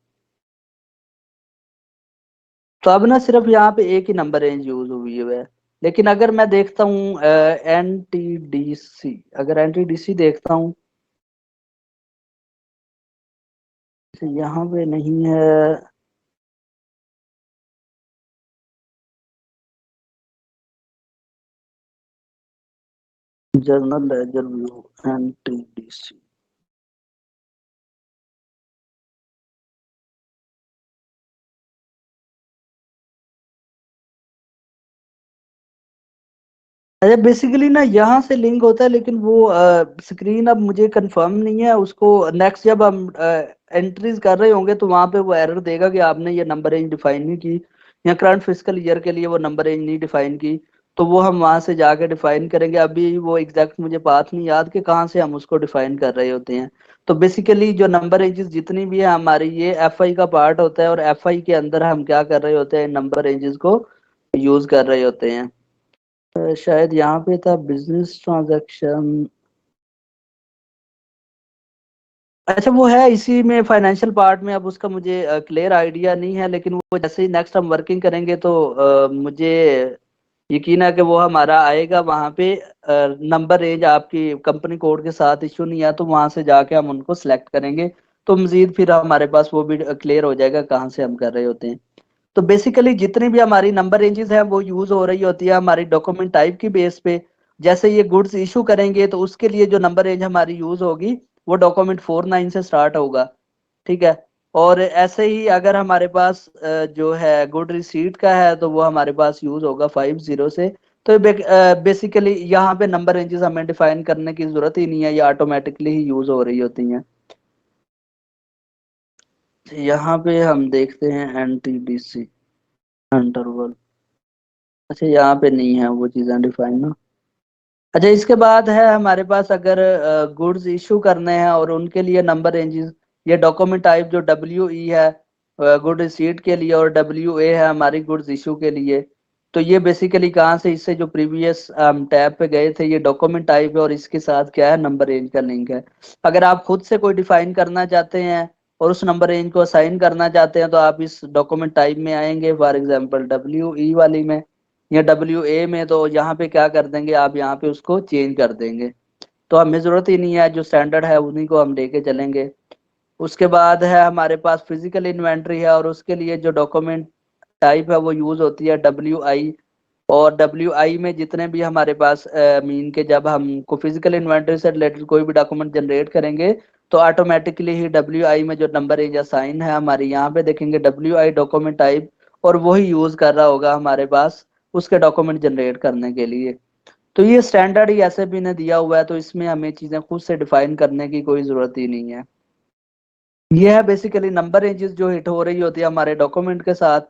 तो अब ना सिर्फ यहाँ पे एक ही नंबर रेंज यूज हुई है। लेकिन अगर मैं देखता हूँ NTDC, अगर NTDC देखता हूँ तो यहाँ पे नहीं है। जर्नल लेजर व्यू, NTDC, अरे बेसिकली ना यहाँ से लिंक होता है, लेकिन वो स्क्रीन अब मुझे कंफर्म नहीं है उसको। नेक्स्ट जब हम एंट्रीज कर रहे होंगे तो वहां पे वो एरर देगा कि आपने ये नंबर रेंज डिफाइन नहीं की, या करंट फिजिकल ईयर के लिए वो नंबर रेंज नहीं डिफाइन की। तो वो हम वहां से जाके डिफाइन करेंगे। अभी वो एग्जैक्ट मुझे बात नहीं याद कि कहाँ से हम उसको डिफाइन कर रहे होते हैं। तो बेसिकली जो नंबर रेंजेस जितनी भी है हमारी, ये FI का पार्ट होता है, और FI के अंदर हम क्या कर रहे होते हैं, नंबर रेंजेस को यूज कर रहे होते हैं। शायद यहाँ पे था बिजनेस ट्रांजैक्शन। अच्छा, वो है इसी में फाइनेंशियल पार्ट में, अब उसका मुझे क्लियर आइडिया नहीं है, लेकिन वो जैसे ही नेक्स्ट हम वर्किंग करेंगे तो मुझे यकीन है कि वो हमारा आएगा वहाँ पे। नंबर रेंज आपकी कंपनी कोड के साथ इशू नहीं है तो वहाँ से जाके हम उनको सिलेक्ट करेंगे, तो मजीद फिर हमारे पास वो भी क्लियर हो जाएगा कहाँ से हम कर रहे होते हैं। तो बेसिकली जितनी भी हमारी नंबर रेंजेस है वो यूज हो रही होती है हमारी डॉक्यूमेंट टाइप की बेस पे। जैसे ये गुड्स इशू करेंगे तो उसके लिए जो नंबर रेंज हमारी यूज होगी वो डॉक्यूमेंट 49 से स्टार्ट होगा। ठीक है, और ऐसे ही अगर हमारे पास जो है गुड रिसीट का है तो वो हमारे पास यूज होगा 50 से। तो बेसिकली यहाँ पे नंबर रेंजेस हमें डिफाइन करने की जरूरत ही नहीं है, ये ऑटोमेटिकली ही यूज हो रही होती हैं। यहाँ पे हम देखते हैं NTDC इंटरवल। अच्छा, यहाँ पे नहीं है वो चीजें डिफाइन ना। अच्छा, इसके बाद है हमारे पास, अगर गुड्स इशू करने हैं और उनके लिए नंबर रेंजेस, ये डॉक्यूमेंट टाइप जो WE है गुड रिसीट के लिए, और WA है हमारी गुड्स इशू के लिए। तो ये बेसिकली कहाँ से, इससे जो प्रीवियस हम टैब पे गए थे, ये डॉक्यूमेंट टाइप है और इसके साथ क्या है, नंबर रेंज का लिंक है। अगर आप खुद से कोई डिफाइन करना चाहते हैं और उस नंबर रेंज को असाइन करना चाहते हैं तो आप इस डॉक्यूमेंट टाइप में आएंगे, फॉर एग्जांपल WE वाली में या WA में, तो यहाँ पे क्या कर देंगे आप, यहाँ पे उसको चेंज कर देंगे। तो हमें जरूरत ही नहीं है, जो स्टैंडर्ड है उन्हीं को हम लेके चलेंगे। उसके बाद है हमारे पास फिजिकल इन्वेंट्री है, और उसके लिए जो डॉक्यूमेंट टाइप है वो यूज होती है WI। और WI में जितने भी हमारे पास मीन के, जब हम को फिजिकल इन्वेंटरी से रिलेटेड कोई भी डॉक्यूमेंट जनरेट करेंगे तो ऑटोमेटिकली ही WI में जो नंबर रेंज असाइन है हमारी, यहाँ पे देखेंगे WI डॉक्यूमेंट टाइप, और वही यूज कर रहा होगा हमारे पास उसके डॉक्यूमेंट जनरेट करने के लिए। तो ये स्टैंडर्ड ही ऐसे भी ने दिया हुआ है, तो इसमें हमें चीजें खुद से डिफाइन करने की कोई जरूरत ही नहीं है। ये है बेसिकली नंबर रेंजेस जो हिट हो रही होती है हमारे डॉक्यूमेंट के साथ।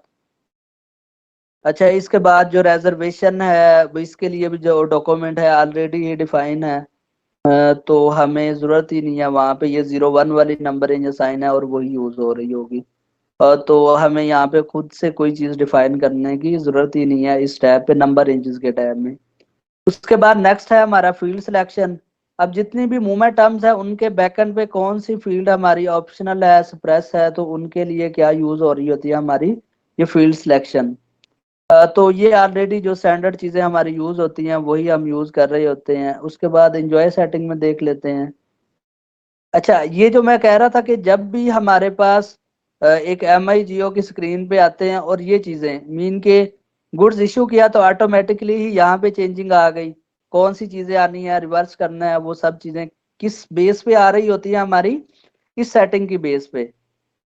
अच्छा, इसके बाद जो रिजर्वेशन है वो, इसके लिए भी जो डॉक्यूमेंट है ऑलरेडी ये डिफाइन है। तो हमें जरूरत ही नहीं है, वहां पे ये 01 वाली नंबर रेंज साइन है और वही यूज हो रही होगी। तो हमें यहाँ पे खुद से कोई चीज डिफाइन करने की जरूरत ही नहीं है इस टैब पे, नंबर रेंजेस के टैब में। उसके बाद नेक्स्ट है हमारा फील्ड सिलेक्शन। अब जितनी भी मूवमेंट टर्म्स है उनके बैकएंड पे कौन सी फील्ड हमारी ऑप्शनल है, सप्रेस है, तो उनके लिए क्या यूज हो रही होती है हमारी ये फील्ड सिलेक्शन। तो ये ऑलरेडी जो स्टैंडर्ड चीजें हमारी यूज होती हैं वही हम यूज कर रहे होते हैं। उसके बाद एंजॉय सेटिंग में देख लेते हैं। अच्छा, ये जो मैं कह रहा था कि जब भी हमारे पास एक एम आई जियो की स्क्रीन पे आते हैं और ये चीजें मीन के गुड्स इशू किया तो ऑटोमेटिकली ही यहाँ पे चेंजिंग आ गई। कौन सी चीजें आनी है, रिवर्स करना है, वो सब चीजें किस बेस पे आ रही होती है हमारी, इस सेटिंग की बेस पे।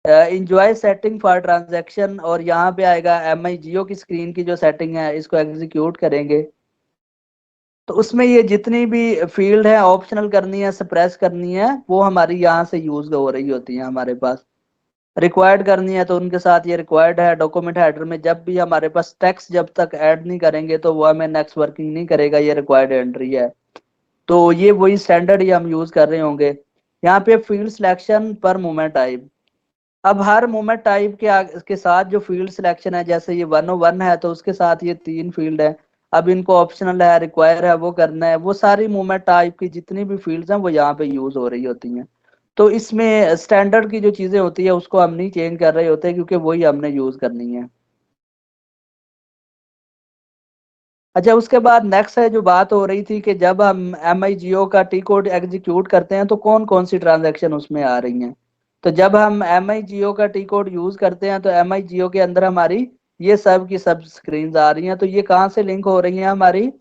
इंजॉय सेटिंग फॉर ट्रांजैक्शन, और यहाँ पे आएगा एम आई जियो की स्क्रीन की जो सेटिंग है, इसको एग्जीक्यूट करेंगे तो उसमें ये जितनी भी फील्ड है ऑप्शनल करनी है, सप्रेस करनी है, वो हमारी यहाँ से यूज हो रही होती है हमारे पास। रिक्वायर्ड करनी है तो उनके साथ ये रिक्वायर्ड है। डॉक्यूमेंट हेडर में जब भी हमारे पास टेक्स्ट जब तक ऐड नहीं करेंगे तो वो हमें नेक्स्ट वर्किंग नहीं करेगा, ये रिक्वायर्ड एंट्री है। तो ये वही स्टैंडर्ड ही हम यूज कर रहे होंगे। यहाँ पे फील्ड सिलेक्शन पर मूवमेंट टाइप। अब हर मूवमेंट टाइप के साथ जो फील्ड सिलेक्शन है, जैसे ये 101 है तो उसके साथ ये 3 फील्ड है। अब इनको ऑप्शनल है, रिक्वायर है, वो करना है, वो सारी मूवमेंट टाइप की जितनी भी फील्ड्स हैं वो यहाँ पे यूज हो रही होती हैं। तो इसमें स्टैंडर्ड की जो चीजें होती है उसको हम नहीं चेंज कर रहे होते क्योंकि वही हमने यूज करनी है। अच्छा, उसके बाद नेक्स्ट है जो बात हो रही थी कि जब हम एम आई जियो का टी कोड एग्जीक्यूट करते हैं तो कौन कौन सी ट्रांजैक्शन उसमें आ रही हैं। तो जब हम एम आई जियो का टी कोड यूज करते हैं तो एम आई जियो के अंदर हमारी ये सब की सब स्क्रीन आ रही हैं। तो ये कहाँ से लिंक हो रही हैं हमारी,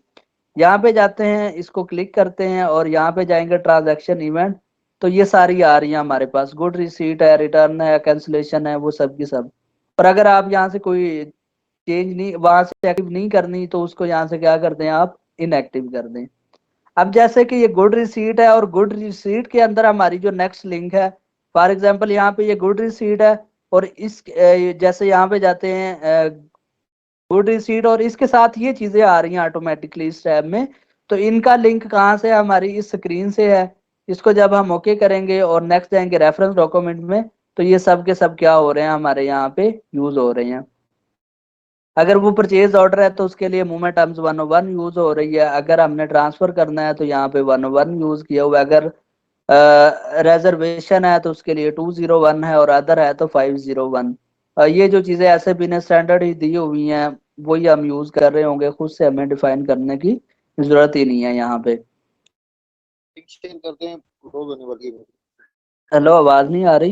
यहाँ पे जाते हैं, इसको क्लिक करते हैं और यहाँ पे जाएंगे ट्रांजैक्शन इवेंट। तो ये सारी आ रही है हमारे पास, गुड रिसीट है, रिटर्न है, कैंसिलेशन है, वो सब की सब। और अगर आप यहाँ से कोई चेंज नहीं, वहां से एक्टिव नहीं करनी, तो उसको यहाँ से क्या करते हैं आप, इनएक्टिव कर दें। अब जैसे कि ये गुड रिसीट है और गुड रिसीट के अंदर हमारी जो नेक्स्ट लिंक है, फॉर एग्जांपल यहाँ पे ये गुड रिसीट है और इस जैसे यहाँ पे जाते हैं गुड रिसीट और इसके साथ ये चीजें आ रही हैं ऑटोमेटिकली इस टैब में। तो इनका लिंक कहाँ से है, हमारी इस स्क्रीन से है। इसको जब हम ओके करेंगे और नेक्स्ट जाएंगे रेफरेंस डॉक्यूमेंट में, तो ये सब के सब क्या हो रहे हैं, हमारे यहाँ पे यूज हो रहे हैं। अगर वो परचेज ऑर्डर है तो उसके लिए मूवमेंट टर्म्स 101 यूज हो रही है। अगर हमने ट्रांसफर करना है तो यहाँ पे 101 यूज किया हुआ है। अगर रिजर्वेशन है तो उसके लिए 201 है और अदर है तो 501। ये जो चीजें ऐसे भी ने स्टैंडर्ड ही दी हुई हैं वही हम यूज कर रहे होंगे, खुद से हमें डिफाइन करने की जरूरत ही नहीं है यहाँ पे। लिंक शेयर करते हैं, क्लोज होने वाली है। हेलो, आवाज नहीं आ रही।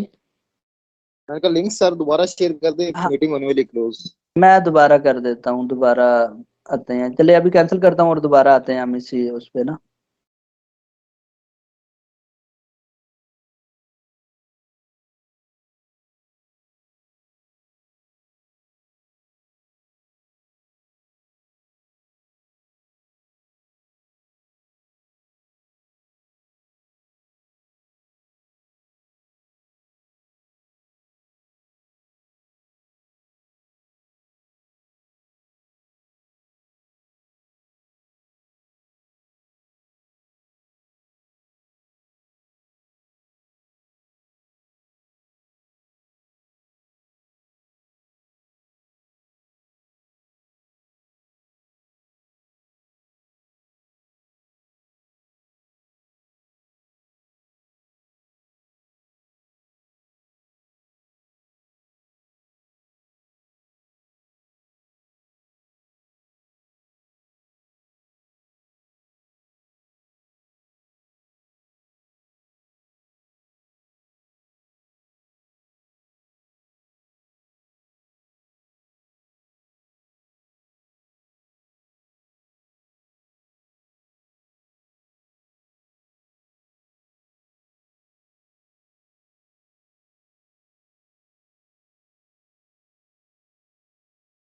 मैंने कहा लिंक सर दोबारा शेयर कर दें, हाँ, मीटिंग होने वाली क्लोज। मैं दोबारा कर देता हूँ, दोबारा आते हैं। चलिए अभी कैंसिल करता हूँ और दोबारा आते हैं हम इसी उस पे ना।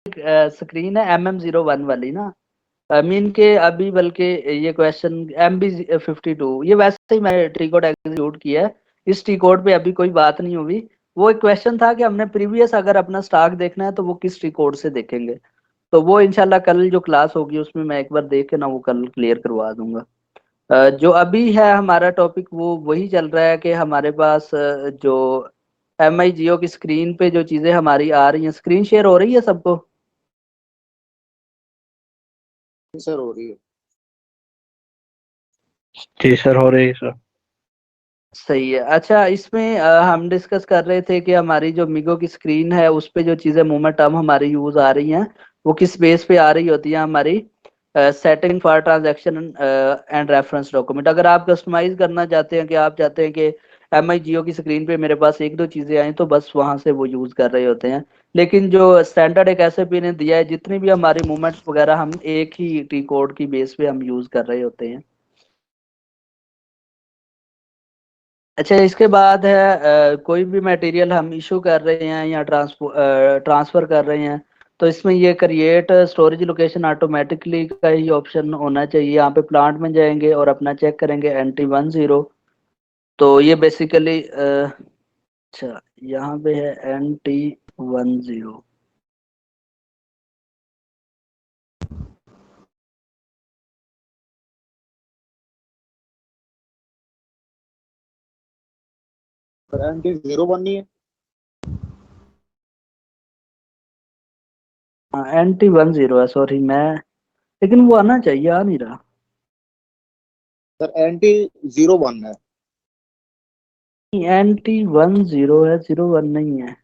स्क्रीन है MM01 वाली ना, मीन के अभी बल्कि ये क्वेश्चन MB52, ये वैसे ही मैंने टी कोड एग्जीक्यूट किया है। इस टी कोड पे अभी कोई बात नहीं हुई। वो एक क्वेश्चन था कि हमने प्रीवियस अगर अपना स्टॉक देखना है तो वो किस टी कोड से देखेंगे। तो वो इंशाल्लाह कल जो क्लास होगी उसमें मैं एक बार देख के ना वो कल क्लियर करवा दूंगा। जो अभी है हमारा टॉपिक वो वही चल रहा है कि हमारे पास जो MI जियो की स्क्रीन पे जो चीजें हमारी आ रही हैं, स्क्रीन शेयर हो रही है सबको? सर हो रही है। जी सर, हो रही है सर। सही है। अच्छा, इसमें हम डिस्कस कर रहे थे कि हमारी जो मिगो की स्क्रीन है उस पे जो चीजें मूवमेंट टर्म हमारी यूज आ रही हैं वो किस बेस पे आ रही होती है हमारी? Setting for transaction and reference document. अगर आप कस्टमाइज करना चाहते हैं कि आप चाहते हैं कि MI जियो की स्क्रीन पे मेरे पास एक दो चीजें आई तो बस वहां से वो यूज कर रहे होते हैं। लेकिन जो स्टैंडर्ड एक SAP ने दिया है, जितनी भी हमारी मूवमेंट्स वगैरह हम एक ही टी कोड की बेस पे हम यूज कर रहे होते हैं। अच्छा, इसके बाद है कोई भी मटेरियल हम इशू कर रहे हैं या ट्रांसफर कर रहे हैं तो इसमें ये क्रिएट स्टोरेज लोकेशन ऑटोमेटिकली का ही ऑप्शन होना चाहिए। यहाँ पे प्लांट में जाएंगे और अपना चेक करेंगे NT10। तो ये बेसिकली अच्छा, यहाँ पे है NT10। पर NT01 नहीं है। हाँ, NT10 है, सॉरी मैं, लेकिन वो आना चाहिए, आ नहीं रहा। सर NT01 है। NT10 है, 01 नहीं है।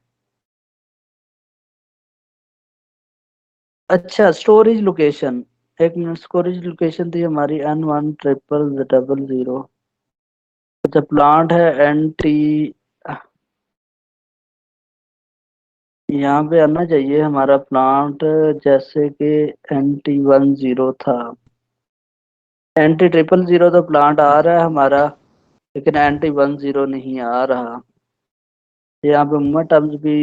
अच्छा, स्टोरेज लोकेशन, एक मिनट, स्टोरेज लोकेशन थी हमारी N10000। अच्छा, प्लांट है NT, यहाँ पे आना चाहिए हमारा प्लांट, जैसे कि NT10 था। NT000 तो प्लांट आ रहा है हमारा, लेकिन NT10 नहीं आ रहा। यहाँ पे उम्मा टर्म्स भी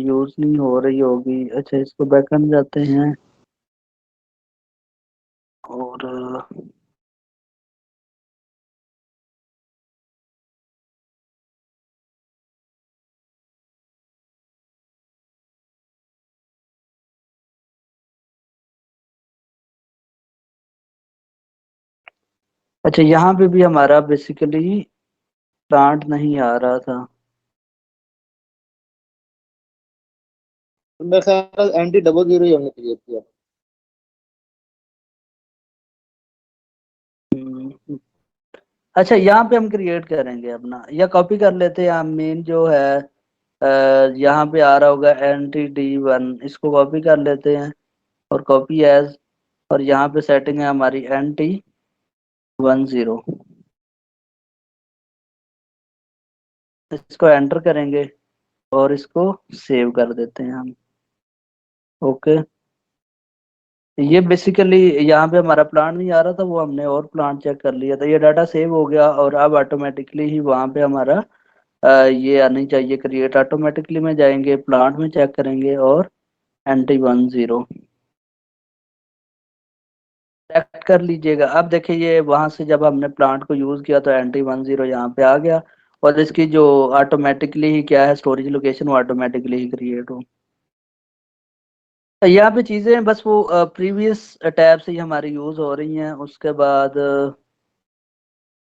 यूज नहीं हो रही होगी। अच्छा, इसको बैकएंड जाते हैं और अच्छा, यहाँ पे भी हमारा बेसिकली प्लांट नहीं आ रहा था। तो मेरे ख्याल NT00 ही हमने क्रिएट किया। हम्म, अच्छा, यहाँ पे हम क्रिएट करेंगे अपना, या कॉपी कर लेते हैं हम, मेन जो है अ, यहाँ पे आ रहा होगा NT1, इसको कॉपी कर लेते हैं और कॉपी एज, और यहाँ पे सेटिंग है हमारी NT10। इसको एंटर करेंगे और इसको सेव कर देते हैं हम। ओके, ये बेसिकली यहाँ पे हमारा प्लांट नहीं आ रहा था, वो हमने और प्लांट चेक कर लिया था, ये डाटा सेव हो गया और अब ऑटोमेटिकली ही वहाँ पे हमारा ये आनी चाहिए क्रिएट ऑटोमेटिकली में जाएंगे, प्लांट में चेक करेंगे और NT10 सेलेक्ट कर लीजिएगा। अब देखिए, ये वहां से जब हमने प्लांट को यूज किया तो NT10 यहाँ पे आ गया और इसकी जो ऑटोमेटिकली ही क्या है स्टोरेज लोकेशन, वो ऑटोमेटिकली ही क्रिएट हो। तो यहाँ पे चीजें बस वो प्रीवियस टैब से ही हमारी यूज हो रही हैं। उसके बाद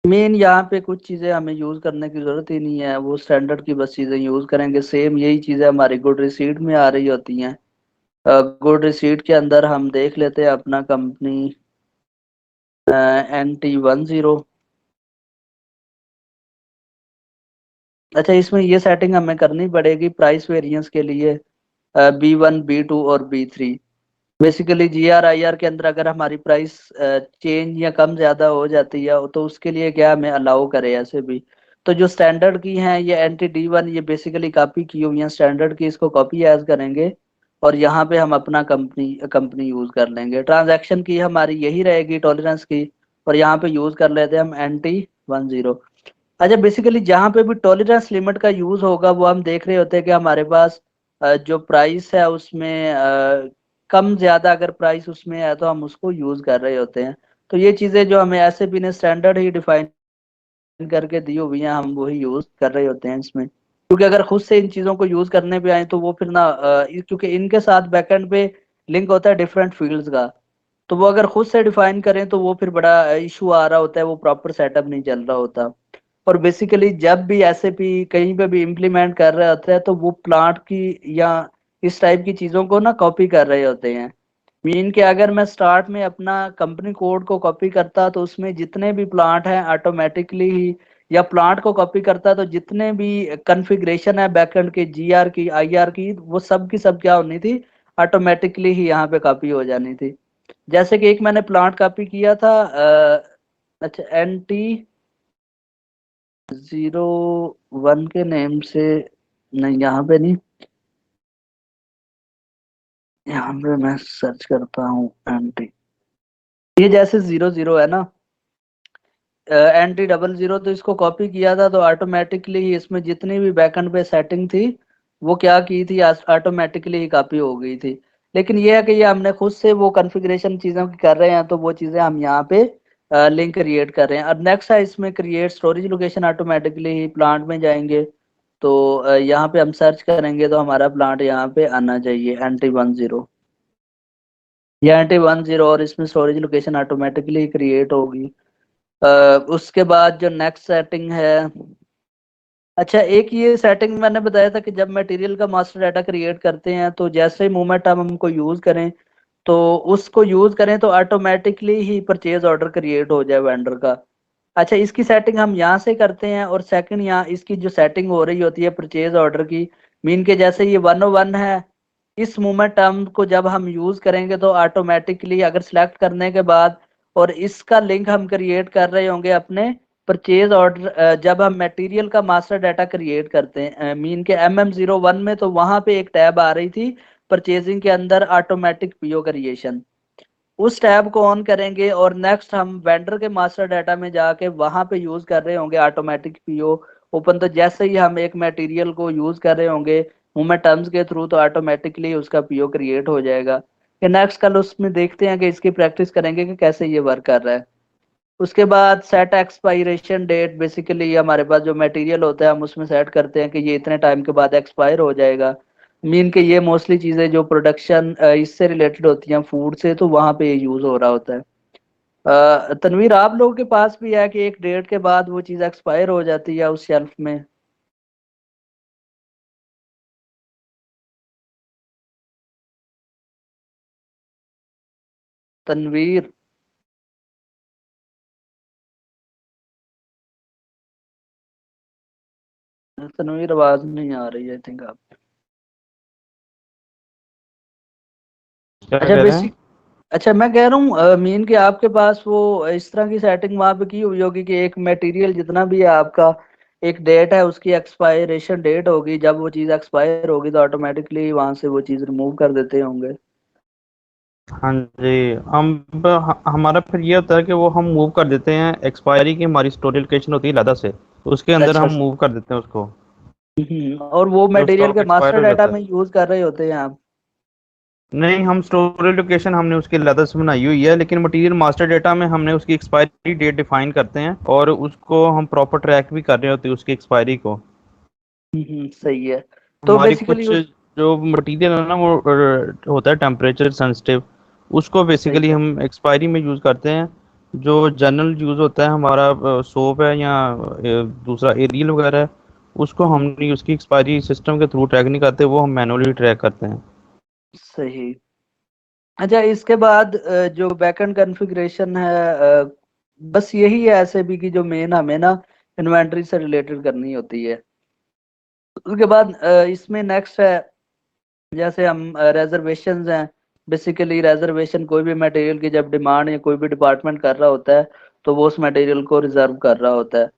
मेन यहाँ पे कुछ चीजें हमें यूज करने की जरूरत ही नहीं है, वो स्टैंडर्ड की बस चीजें यूज करेंगे। सेम यही चीजें हमारी गुड रिसीट में आ रही होती हैं। गुड रिसीट के अंदर हम देख लेते हैं अपना कंपनी NT10। अच्छा, इसमें ये सेटिंग हमें करनी पड़ेगी प्राइस वेरिएंस के लिए, B1 B2 और B3। बेसिकली GR IR के अंदर अगर हमारी प्राइस चेंज या कम ज्यादा हो जाती है तो उसके लिए क्या हमें अलाउ करे ऐसे भी। तो जो स्टैंडर्ड की हैं ये NT1, ये बेसिकली कॉपी की हुई है स्टैंडर्ड की, इसको कॉपी एज करेंगे और यहाँ पे हम अपना कंपनी कंपनी यूज कर लेंगे। ट्रांजैक्शन की हमारी यही रहेगी टॉलरेंस की, और यहाँ पे यूज कर लेते हैं हम NT10। अच्छा, बेसिकली जहाँ पे भी टॉलरेंस लिमिट का यूज होगा वो हम देख रहे होते हैं कि हमारे पास जो प्राइस है उसमें कम ज्यादा अगर प्राइस उसमें है तो हम उसको यूज कर रहे होते हैं। तो ये चीजें जो हमें ऐसे भी ने स्टैंडर्ड ही डिफाइन करके दी हुई हैं हम वही यूज कर रहे होते हैं इसमें। क्योंकि अगर खुद से इन चीजों को यूज करने पे आए तो वो फिर ना क्योंकि इनके साथ बैकएंड पे लिंक होता है डिफरेंट फील्ड्स का। तो वो अगर खुद से डिफाइन करें तो वो फिर बड़ा इशू आ रहा होता है, वो प्रॉपर सेटअप नहीं चल रहा होता। और बेसिकली जब भी एसएपी कहीं पे भी इम्प्लीमेंट कर रहा होता है तो वो प्लांट की या इस टाइप की चीजों को ना कॉपी कर रहे होते हैं। मीन के अगर मैं स्टार्ट में अपना कंपनी कोड को कॉपी करता तो उसमें जितने भी प्लांट हैं ऑटोमेटिकली ही, या प्लांट को कॉपी करता तो जितने भी कॉन्फ़िगरेशन है बैकएंड के, जीआर की, आईआर की, वो सब की सब क्या होनी थी, ऑटोमेटिकली ही यहाँ पे कॉपी हो जानी थी। जैसे कि एक मैंने प्लांट कॉपी किया था, अच्छा NT01 के नेम से, नहीं यहाँ पे नहीं, यहाँ पे मैं सर्च करता हूँ NT, ये जैसे 00 है ना, NT00, तो इसको कॉपी किया था तो ऑटोमेटिकली ही इसमें जितनी भी बैकएंड पे सेटिंग थी वो क्या की थी, ऑटोमेटिकली ही कॉपी हो गई थी। लेकिन ये है कि ये हमने खुद से वो कॉन्फ़िगरेशन चीज़ों की कर रहे हैं तो वो चीज़ें हम यहाँ पे लिंक क्रिएट कर रहे हैं। और नेक्स्ट है इसमें क्रिएट स्टोरेज लोकेशन, ऑटोमेटिकली ही प्लांट में जाएंगे तो यहाँ पे हम सर्च करेंगे तो हमारा प्लांट यहाँ पे आना चाहिए NT10, या NT10, और इसमें स्टोरेज लोकेशन ऑटोमेटिकली क्रिएट होगी। उसके बाद जो नेक्स्ट सेटिंग है, अच्छा एक ये सेटिंग मैंने बताया था कि जब मटेरियल का मास्टर डाटा क्रिएट करते हैं तो जैसे ही मूवमेंट हम हमको यूज करें तो उसको यूज करें तो ऑटोमेटिकली ही परचेज ऑर्डर क्रिएट हो जाए वेंडर का। अच्छा इसकी सेटिंग हम यहाँ से करते हैं, और सेकंड यहाँ इसकी जो सेटिंग हो रही होती है परचेज ऑर्डर की, मीन के जैसे ये 101 है, इस मूवमेंट टर्म को जब हम यूज करेंगे तो ऑटोमेटिकली अगर सिलेक्ट करने के बाद और इसका लिंक हम क्रिएट कर रहे होंगे अपने परचेज ऑर्डर, जब हम मटेरियल का मास्टर डाटा क्रिएट करते हैं मीन के MM01 में, तो वहां पे एक टैब आ रही थी परचेजिंग के अंदर ऑटोमेटिक पीओ क्रिएशन, उस टैब को ऑन करेंगे और नेक्स्ट हम वेंडर के मास्टर डाटा में जाके वहां पे यूज कर रहे होंगे ऑटोमेटिक पीओ ओपन, तो जैसे ही हम एक मटेरियल को यूज कर रहे होंगे मूवमेंट टर्म्स के थ्रू तो ऑटोमेटिकली उसका पीओ क्रिएट हो जाएगा। कि नेक्स्ट कल उसमें देखते हैं कि इसकी प्रैक्टिस करेंगे कि कैसे ये वर्क कर रहा है। उसके बाद सेट एक्सपायरेशन डेट, बेसिकली हमारे पास जो मटेरियल होता है हम उसमें सेट करते हैं कि ये इतने टाइम के बाद एक्सपायर हो जाएगा। मीन के ये मोस्टली चीजें जो प्रोडक्शन इससे रिलेटेड होती हैं फूड से, तो वहां पे ये यूज हो रहा होता है। तनवीर आप लोगों के पास भी है कि एक डेट के बाद वो चीज एक्सपायर हो जाती है उस शेल्फ में? तनवीर, तनवीर आवाज नहीं आ रही है, आई थिंक आप। क्या अच्छा कह रहे हैं? बेसिक, अच्छा मैं कह रहा हूँ मीन के आपके पास वो इस तरह की सेटिंग वहां पे की हुई होगी कि एक मटेरियल जितना भी है आपका, एक डेट है उसकी एक्सपायरेशन डेट होगी, जब वो चीज एक्सपायर होगी तो ऑटोमेटिकली वहां से वो चीज रिमूव कर देते होंगे। हाँ जी। हमारा फिर ये होता है कि वो हम मूव कर देते हैं, एक्सपायरी की हमारी स्टोरेज लोकेशन होती है लदा से, तो उसके अंदर अच्छा। हम मूव कर देते हैं उसको, और वो जो मटेरियल स्टॉक के एक्सपायर मास्टर हो डाटा जाता है। में यूज कर रहे होते हैं आप? नहीं, हम स्टोरेज लोकेशन हमने उसकी लदा से बनाई हुई है, लेकिन मटेरियल मास्टर डेटा में हमने उसकी एक्सपायरी डेट डिफाइन करते हैं और उसको हम प्रॉपर ट्रैक भी कर रहे होते हैं उसकी एक्सपायरी को। सही है। तो हमारी बेसिकली कुछ उस, जो मटेरियल है ना वो होता है टेम्परेचर सेंसिटिव, उसको सही बेसिकली है। हम एक्सपायरी में यूज़ करते हैं। जो जनरल यूज़ होता है हमारा सोप है या दूसरा एरियल वगैरह है, उसको हम हम्म, नहीं, उसकी एक्सपायरी सिस्टम के थ्रू ट्रैक नहीं करते, वो हम मैनुअली ट्रैक करते हैं। सही। अच्छा इसके बाद जो बैकएंड कॉन्फ़िगरेशन है, बस यही है एसएबी की जो मेन हमें ना इन्वेंटरी से रिलेटेड करनी होती है। उसके बाद इसमें नेक्स्ट है, जैसे हम रेजर्वेशंस हैं, बेसिकली रेजर्वेशन कोई भी मटेरियल की जब डिमांड या कोई भी डिपार्टमेंट कर रहा होता है तो वो उस मटेरियल को रिजर्व कर रहा होता है,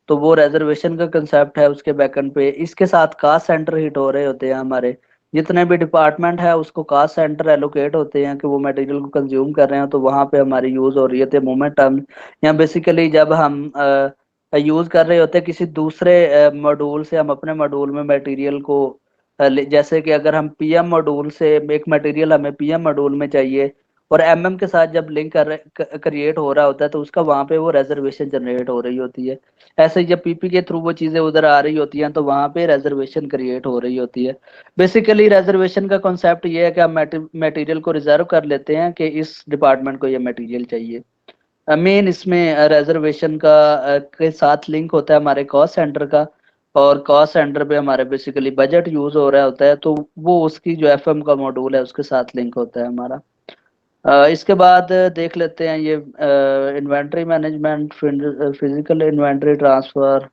तो वो रेजर्वेशन का कंसेप्ट है उसके बैकएंड पे। इसके साथ कास्ट सेंटर हिट हो रहे होते हैं हमारे, जितने भी डिपार्टमेंट है उसको कास्ट सेंटर एलोकेट होते हैं कि वो मटेरियल को कंज्यूम कर रहे हैं, तो वहां पे हमारी यूज हो रही है मोमेंट टर्म। या बेसिकली जब हम यूज कर रहे होते हैं किसी दूसरे मॉड्यूल से, हम अपने मॉड्यूल में मटेरियल को जैसे कि अगर हम पीएम मॉड्यूल से एक मटेरियल हमें पीएम मॉड्यूल में चाहिए और एमएम के साथ जब लिंक क्रिएट हो रहा होता है तो उसका वहां पे वो रिजर्वेशन जनरेट हो रही होती है। ऐसे ही जब पीपी के थ्रू वो चीजें उधर आ रही होती हैं तो वहां पे रिजर्वेशन क्रिएट हो रही होती है। बेसिकली रिजर्वेशन का कॉन्सेप्ट ये है कि हम मटेरियल को रिजर्व कर लेते हैं कि इस डिपार्टमेंट को ये मटेरियल चाहिए। मेन इसमें रिजर्वेशन का के साथ लिंक होता है हमारे कॉस्ट सेंटर का। और कॉस्ट सेंटर पे हमारे बेसिकली बजट यूज हो रहा होता है तो वो उसकी जो एफएम का मॉड्यूल है उसके साथ लिंक होता है हमारा। इसके बाद देख लेते हैं ये inventory management, physical inventory transfer.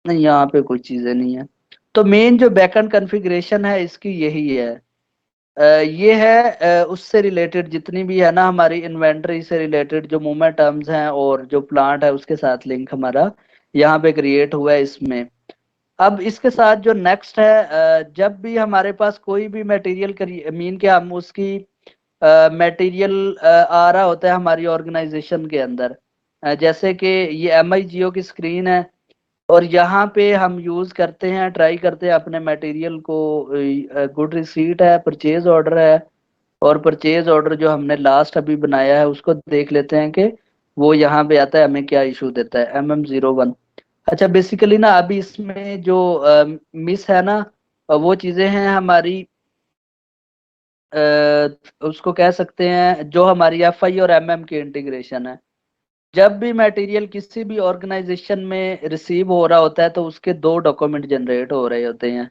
नहीं, यहाँ पे कोई चीजें नहीं है। तो मेन जो बैकएंड कॉन्फ़िगरेशन है इसकी यही है। ये है उससे रिलेटेड जितनी भी है ना हमारी इन्वेंटरी से रिलेटेड जो मूवमेंट टर्म्स हैं और जो प्लांट है उसके साथ लिंक हमारा यहाँ पे क्रिएट हुआ है इसमें। अब इसके साथ जो नेक्स्ट है, जब भी हमारे पास कोई भी मटेरियल मीन के हम उसकी मटेरियल आ रहा होता है हमारी ऑर्गेनाइजेशन के अंदर। जैसे कि ये एम आई जियो की स्क्रीन है और यहाँ पे हम यूज करते हैं, ट्राई करते हैं अपने मटेरियल को। गुड रिसीट है, परचेज ऑर्डर है। और परचेज ऑर्डर जो हमने लास्ट अभी बनाया है उसको देख लेते हैं कि वो यहाँ पे आता है हमें क्या इशू देता है, MM01। अच्छा, बेसिकली ना अभी इसमें जो मिस है ना वो चीजें हैं हमारी, उसको कह सकते हैं जो हमारी एफआई और एमएम की इंटीग्रेशन है। जब भी मटेरियल किसी भी ऑर्गेनाइजेशन में रिसीव हो रहा होता है तो उसके दो डॉक्यूमेंट जनरेट हो रहे होते हैं।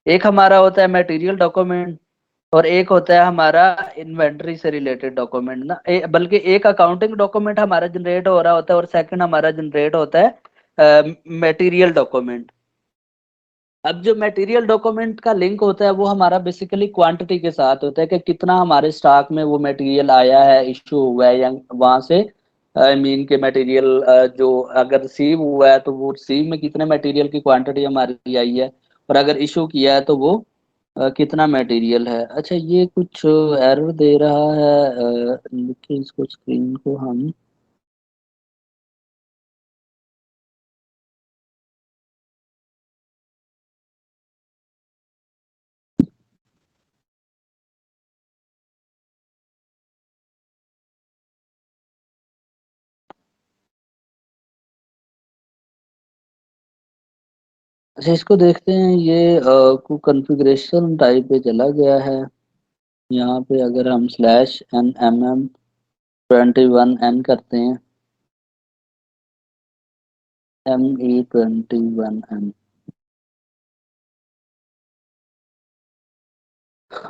एक हमारा होता है मटेरियल डॉक्यूमेंट और एक होता है हमारा इन्वेंटरी से रिलेटेड डॉक्यूमेंट ना, बल्कि एक अकाउंटिंग डॉक्यूमेंट हमारा जनरेट हो रहा होता है और सेकंड हमारा जनरेट होता है मटेरियल डॉक्यूमेंट। अब जो मटेरियल डॉक्यूमेंट का लिंक होता है वो हमारा बेसिकली क्वांटिटी के साथ होता है कि कितना हमारे स्टॉक में वो मटेरियल आया है, इशू हुआ है, या वहां से आई मीन के मटेरियल जो अगर रिसीव हुआ है तो वो रिसीव में कितने मटेरियल की क्वांटिटी हमारी आई है, और अगर इशू किया है तो वो कितना मटेरियल है। अच्छा, ये कुछ एरर दे रहा है, देखिए इसको स्क्रीन को हम अच्छा इसको देखते हैं। ये कॉन्फ़िगरेशन टाइप पे चला गया है। यहाँ पे अगर हम /NMM21N करते हैं, ME21N,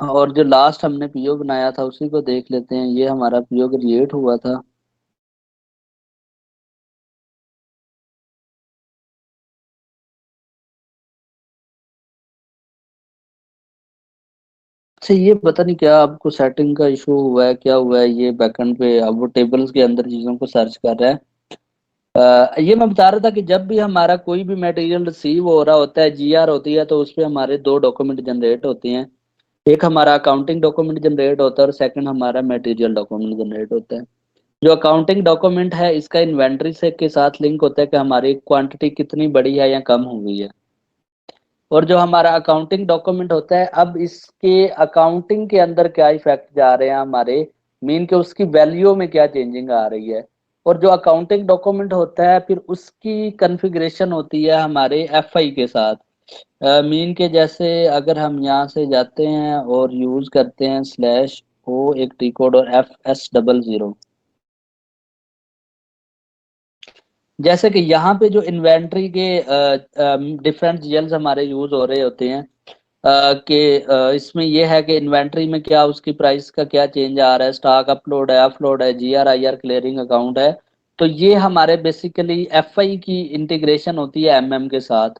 और जो लास्ट हमने पीओ बनाया था उसी को देख लेते हैं। ये हमारा पीओ क्रिएट हुआ था। अच्छा, ये पता नहीं क्या आपको सेटिंग का इशू हुआ है, क्या हुआ है ये बैकएंड पे, अब वो टेबल्स के अंदर चीजों को सर्च कर रहा है। ये मैं बता रहा था कि जब भी हमारा कोई भी मटेरियल रिसीव हो रहा होता है, जीआर होती है, तो उसपे हमारे दो डॉक्यूमेंट जनरेट होते हैं। एक हमारा अकाउंटिंग डॉक्यूमेंट जनरेट होता है और सेकंड हमारा मटेरियल डॉक्यूमेंट जनरेट होता है। जो अकाउंटिंग डॉक्यूमेंट है इसका इन्वेंटरी से के साथ लिंक होता है कि हमारी क्वांटिटी कितनी बड़ी है या कम हुई है। और जो हमारा अकाउंटिंग डॉक्यूमेंट होता है, अब इसके अकाउंटिंग के अंदर क्या इफेक्ट जा रहे हैं हमारे, मीन के उसकी वैल्यू में क्या चेंजिंग आ रही है। और जो अकाउंटिंग डॉक्यूमेंट होता है फिर उसकी कॉन्फ़िगरेशन होती है हमारे एफआई के साथ। मीन के जैसे अगर हम यहाँ से जाते हैं और यूज करते हैं /o एक टी कोड और FS00, जैसे कि यहाँ पे जो इन्वेंट्री के डिफरेंट जीएल्स हमारे यूज हो रहे होते हैं, कि इसमें ये है कि इन्वेंट्री में क्या उसकी प्राइस का क्या चेंज आ रहा है, स्टॉक अपलोड है, अपलोड है, GR IR क्लियरिंग अकाउंट है। तो ये हमारे बेसिकली एफआई की इंटीग्रेशन होती है एमएम के साथ।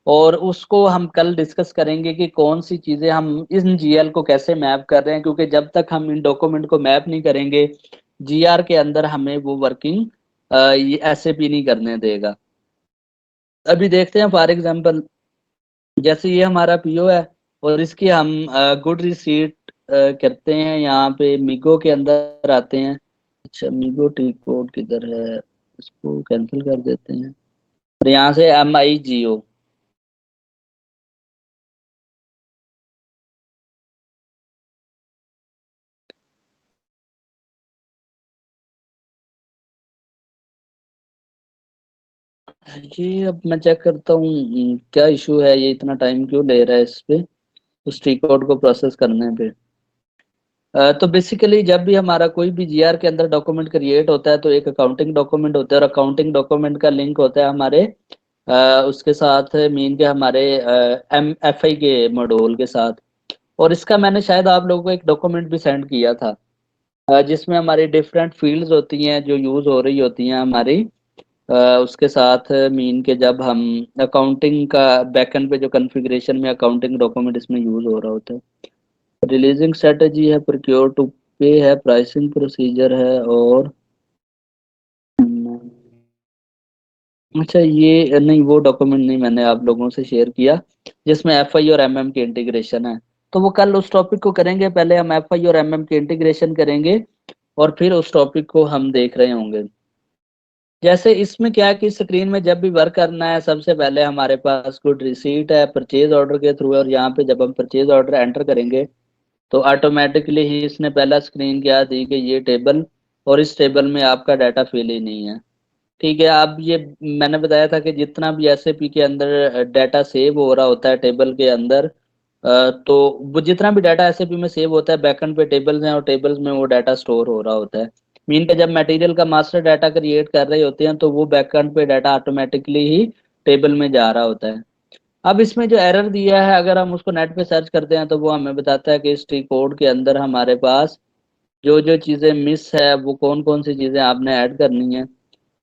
और उसको हम कल डिस्कस करेंगे कि कौन सी चीजें हम इन जीएल को कैसे मैप कर रहे हैं, क्योंकि जब तक हम इन डॉक्यूमेंट को मैप नहीं करेंगे जीआर के अंदर हमें वो वर्किंग ये एसएपी नहीं करने देगा। अभी देखते हैं फॉर एग्जांपल, जैसे ये हमारा पीओ है और इसकी हम गुड रिसीट करते हैं, यहाँ पे मीगो के अंदर आते हैं। अच्छा, मीगो टी कोड किधर है, इसको कैंसिल कर देते हैं और यहाँ से MIGO। ये अब मैं चेक करता हूँ क्या इशू है, ये इतना टाइम क्यों ले रहा है इस पे, उस टी कोड को प्रोसेस करने पे। तो बेसिकली जब भी हमारा कोई भी जीआर के अंदर डॉक्यूमेंट क्रिएट होता है तो एक अकाउंटिंग डॉक्यूमेंट होता है, और अकाउंटिंग डॉक्यूमेंट का लिंक होता है हमारे उसके साथ मीन के हमारे एम एफ आई के मॉड्यूल के साथ। और इसका मैंने शायद आप लोगों को एक डॉक्यूमेंट भी सेंड किया था जिसमें हमारी डिफरेंट फील्ड्स होती हैं जो यूज हो रही होती हैं हमारी उसके साथ मीन के जब हम अकाउंटिंग का बैकएंड पे जो कॉन्फ़िगरेशन में अकाउंटिंग डॉक्यूमेंट इसमें यूज हो रहा होता है। रिलीजिंग स्ट्रेटजी है, प्रोक्योर टू पे है, प्राइसिंग प्रोसीजर है, और अच्छा ये नहीं, वो डॉक्यूमेंट नहीं मैंने आप लोगों से शेयर किया जिसमें एफआई और एमएम की इंटीग्रेशन है। तो वो कल उस टॉपिक को करेंगे, पहले हम एफआई और एमएम की इंटीग्रेशन करेंगे और फिर उस टॉपिक को हम देख रहे होंगे। जैसे इसमें क्या है कि स्क्रीन में जब भी वर्क करना है सबसे पहले हमारे पास गुड रिसीट है परचेज ऑर्डर के थ्रू है, और यहाँ पे जब हम परचेज ऑर्डर एंटर करेंगे तो ऑटोमेटिकली ही इसने पहला स्क्रीन क्या दी कि ये टेबल, और इस टेबल में आपका डाटा फिल ही नहीं है। ठीक है, अब ये मैंने बताया था कि जितना भी एसएपी के अंदर डाटा सेव हो रहा होता है टेबल के अंदर तो वो जितना भी डाटा एसएपी में सेव होता है बैकएंड पे टेबल्स हैं और टेबल्स में वो डाटा स्टोर हो रहा होता है। मीन पे जब मटेरियल का मास्टर डाटा क्रिएट कर रहे होते हैं तो वो बैकएंड पे डाटा ऑटोमेटिकली ही टेबल में जा रहा होता है। अब इसमें जो एरर दिया है अगर हम उसको नेट पे सर्च करते हैं तो वो हमें बताता है कि इस टी कोड के अंदर हमारे पास जो जो चीज़ें मिस है वो कौन कौन सी चीज़ें आपने ऐड करनी है।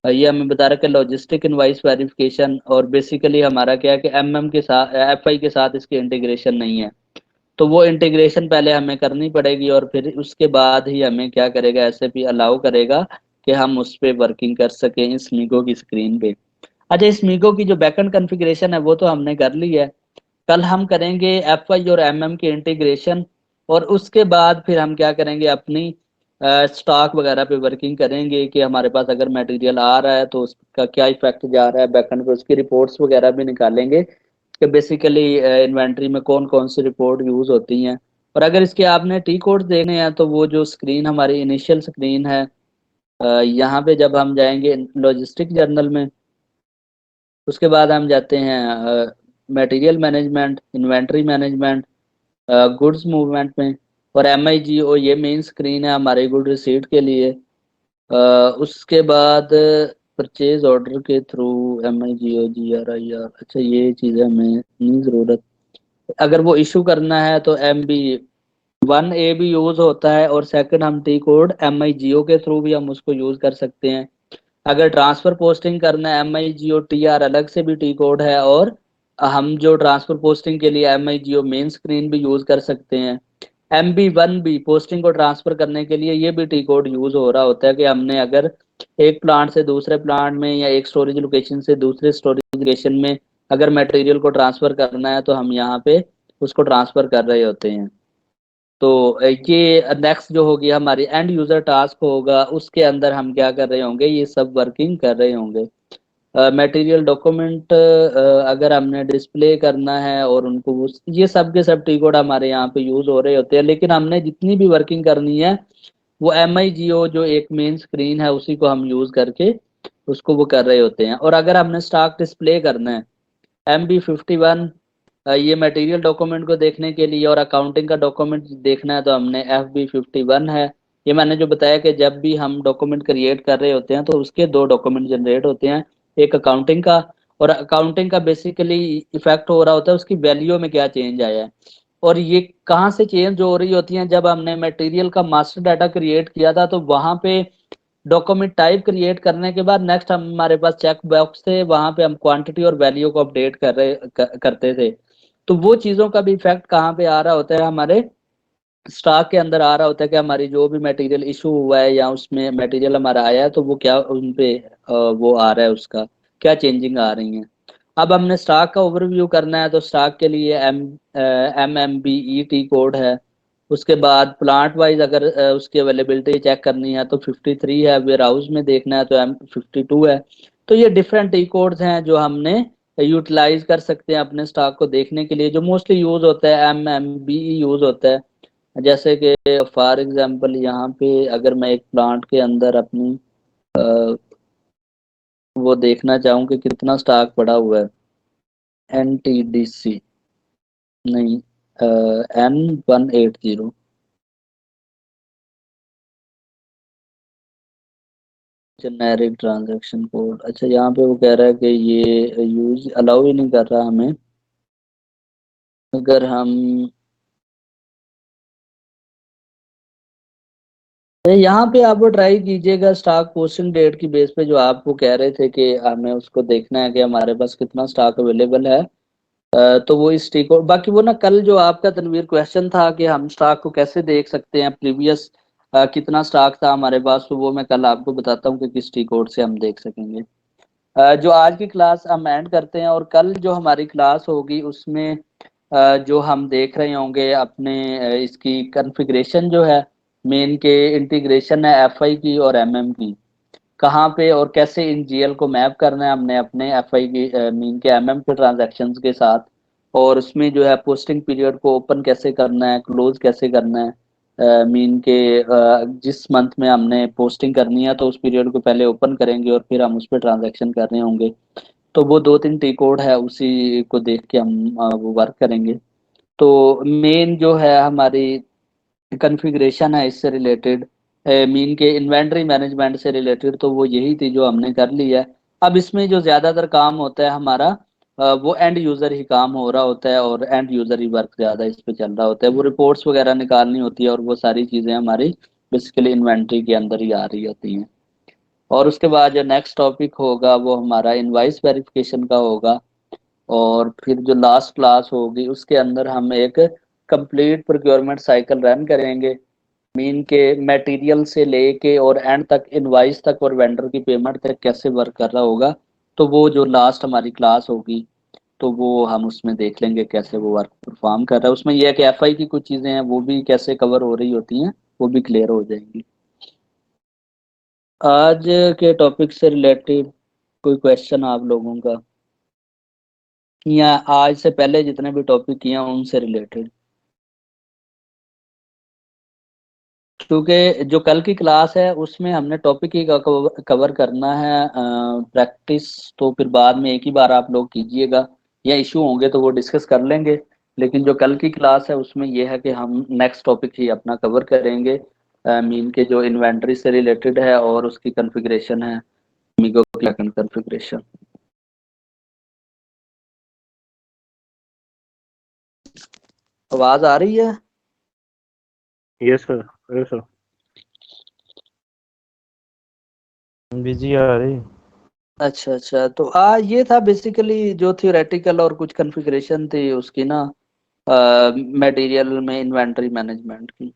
ये हमें बता रहा है कि लॉजिस्टिक इनवाइस वेरिफिकेशन, और बेसिकली हमारा क्या है कि एमएम के साथ एफआई के साथ इसकी इंटीग्रेशन नहीं है। तो वो इंटीग्रेशन पहले हमें करनी पड़ेगी और फिर उसके बाद ही हमें क्या करेगा एसएपी अलाउ करेगा कि हम उस पर वर्किंग कर सकें इस मीगो की स्क्रीन पे। अच्छा, इस मीगो की जो बैकएंड कॉन्फ़िगरेशन है वो तो हमने कर ली है। कल हम करेंगे एफआई और एमएम की इंटीग्रेशन, और उसके बाद फिर हम क्या करेंगे अपनी स्टॉक वगैरह पे वर्किंग करेंगे कि हमारे पास अगर मटेरियल आ रहा है तो उसका क्या इफेक्ट जा रहा है बैकएंड पे, उसकी रिपोर्ट्स वगैरह भी निकालेंगे कि बेसिकली इन्वेंट्री में कौन कौन सी रिपोर्ट यूज होती हैं। और अगर इसके आपने टी कोड देने हैं तो वो जो स्क्रीन हमारी इनिशियल स्क्रीन है यहाँ पे जब हम जाएंगे लॉजिस्टिक जर्नल में, उसके बाद हम जाते हैं material management, inventory management, goods movement में, और एम आई जी ओ ये मेन स्क्रीन है हमारे गुड रिसीट के लिए। उसके बाद परचेज ऑर्डर के through M I G O G R I R, अच्छा ये चीज़ें हमें नहीं ज़रूरत। अगर वो इशू करना है तो एम बी वन ए भी यूज़ होता है, और सेकंड हम T code M I G ओ के थ्रू भी हम उसको यूज़ कर सकते हैं। अगर ट्रांसफर पोस्टिंग करना है M I G O T R अलग से भी टी कोड है, और हम जो ट्रांसफर पोस्टिंग के लिए M I G O main screen भी यूज कर सकते हैं। एम बी वन भी पोस्टिंग को ट्रांसफर करने के लिए ये भी टी कोड यूज हो रहा होता है कि हमने अगर एक प्लांट से दूसरे प्लांट में या एक स्टोरेज लोकेशन से दूसरे स्टोरेज लोकेशन में अगर मटेरियल को ट्रांसफर करना है तो हम यहाँ पे उसको ट्रांसफर कर रहे होते हैं। तो ये नेक्स्ट जो होगी हमारी एंड यूजर टास्क होगा, उसके अंदर हम क्या कर रहे होंगे, ये सब वर्किंग कर रहे होंगे। मटेरियल डॉक्यूमेंट अगर हमने डिस्प्ले करना है और उनको ये सब के सब टी कोड हमारे यहाँ पे यूज हो रहे होते हैं, लेकिन हमने जितनी भी वर्किंग करनी है वो एम आई जी ओ जो एक मेन स्क्रीन है उसी को हम यूज करके उसको वो कर रहे होते हैं। और अगर हमने स्टॉक डिस्प्ले करना है एम बी 51 ये मटेरियल डॉक्यूमेंट को देखने के लिए, और अकाउंटिंग का डॉक्यूमेंट देखना है तो हमने एफ बी 51 है। ये मैंने जो बताया कि जब भी हम डॉक्यूमेंट क्रिएट कर रहे होते हैं तो उसके दो डॉक्यूमेंट जनरेट होते हैं, एक अकाउंटिंग का, और अकाउंटिंग का बेसिकली इफेक्ट हो रहा होता है उसकी वैल्यू में क्या चेंज आया है। और ये कहाँ से चेंज हो रही होती हैं, जब हमने मटेरियल का मास्टर डाटा क्रिएट किया था तो वहां पे डॉक्यूमेंट टाइप क्रिएट करने के बाद नेक्स्ट हमारे पास चेक बॉक्स थे, वहां पे हम क्वांटिटी और वैल्यू को अपडेट करते थे। तो वो चीजों का भी इफेक्ट कहाँ पे आ रहा होता है, हमारे स्टॉक के अंदर आ रहा होता है कि हमारी जो भी मटेरियल इशू हुआ है या उसमें मटेरियल हमारा आया है तो वो क्या उन पे वो आ रहा है, उसका क्या चेंजिंग आ रही है। अब हमने स्टॉक का ओवरव्यू करना है तो स्टॉक के लिए M M B E T code है। उसके बाद प्लांट वाइज अगर उसकी अवेलेबिलिटी चेक करनी है तो 53 है, वेयर हाउस में देखना है तो M52 है। तो ये डिफरेंट टी कोड्स हैं जो हमने यूटिलाइज कर सकते हैं अपने स्टॉक को देखने के लिए। जो मोस्टली यूज होता है एम एम बी यूज होता है। जैसे कि फॉर एग्जांपल यहाँ पे अगर मैं एक प्लांट के अंदर अपनी वो देखना चाहूँ कि कितना स्टॉक पड़ा हुआ है। NTDC नहीं, N180। जेनेरिक ट्रांजैक्शन कोड, अच्छा यहाँ पे वो कह रहा है कि ये यूज अलाउ ही नहीं कर रहा हमें। अगर हम यहाँ पे आप वो ट्राई कीजिएगा स्टॉक पोस्टिंग डेट की बेस पे, जो आप वो कह रहे थे कि हमें उसको देखना है कि हमारे पास कितना स्टॉक अवेलेबल है। तो वो इस टी कोड, बाकी वो ना कल जो आपका तनवीर क्वेश्चन था कि हम स्टॉक को कैसे देख सकते हैं प्रीवियस कितना स्टॉक था हमारे पास, तो वो मैं कल आपको बताता हूँ कि किस टी कोड से हम देख सकेंगे। जो आज की क्लास हम एंड करते हैं, और कल जो हमारी क्लास होगी उसमें जो हम देख रहे होंगे अपने इसकी कॉन्फ़िगरेशन जो है मेन के, इंटीग्रेशन है एफआई की और एमएम की, कहाँ पे और कैसे इन जीएल को मैप करना है हमने अपने एफआई की मीन के एमएम के ट्रांजैक्शंस के साथ, और उसमें जो है पोस्टिंग पीरियड को ओपन कैसे करना है, क्लोज कैसे करना है। मीन के जिस मंथ में हमने पोस्टिंग करनी है तो उस पीरियड को पहले ओपन करेंगे और फिर हम उस पर ट्रांजैक्शन कर रहे होंगे। तो वो दो तीन टी कोड है, उसी को देख के हम वो वर्क करेंगे। तो मेन जो है हमारी कॉन्फ़िगरेशन है इससे रिलेटेड, मीन के इन्वेंटरी मैनेजमेंट से रिलेटेड, तो वो यही थी जो हमने कर ली है। अब इसमें जो ज़्यादातर काम होता है हमारा वो एंड यूज़र ही काम हो रहा होता है, और एंड यूज़र ही वर्क ज़्यादा इस पे चल रहा होता है। वो रिपोर्ट्स वगैरह निकालनी होती है और वो सारी चीज़ें हमारी बेसिकली इन्वेंटरी के अंदर ही आ रही होती हैं। और उसके बाद जो नेक्स्ट टॉपिक होगा वो हमारा इनवाइस वेरिफिकेशन का होगा, और फिर जो लास्ट क्लास होगी उसके अंदर हम एक कंप्लीट प्रोक्योरमेंट साइकिल रन करेंगे, मीन के मटेरियल से लेके और एंड तक, इनवाइस तक और वेंडर की पेमेंट तक कैसे वर्क कर रहा होगा। तो वो जो लास्ट हमारी क्लास होगी तो वो हम उसमें देख लेंगे कैसे वो वर्क परफॉर्म कर रहा है। उसमें यह है कि एफआई की कुछ चीज़ें हैं वो भी कैसे कवर हो रही होती हैं, वो भी क्लियर हो जाएंगी। आज के टॉपिक से रिलेटेड कोई क्वेश्चन आप लोगों का, या आज से पहले जितने भी टॉपिक किए हैं उनसे रिलेटेड? क्योंकि जो कल की क्लास है उसमें हमने टॉपिक ही कवर करना है, प्रैक्टिस तो फिर बाद में एक ही बार आप लोग कीजिएगा, या इशू होंगे तो वो डिस्कस कर लेंगे। लेकिन जो कल की क्लास है उसमें यह है कि हम नेक्स्ट टॉपिक ही अपना कवर करेंगे, मीन के जो इन्वेंटरी से रिलेटेड है और उसकी कॉन्फ़िगरेशन है, मीगो की कॉन्फ़िगरेशन। आवाज आ रही है? Yes sir, yes sir. Busy आ रही। अच्छा अच्छा, तो ये था बेसिकली जो थियोरेटिकल और कुछ कॉन्फ़िगरेशन थी उसकी ना, मटेरियल में इन्वेंटरी मैनेजमेंट की।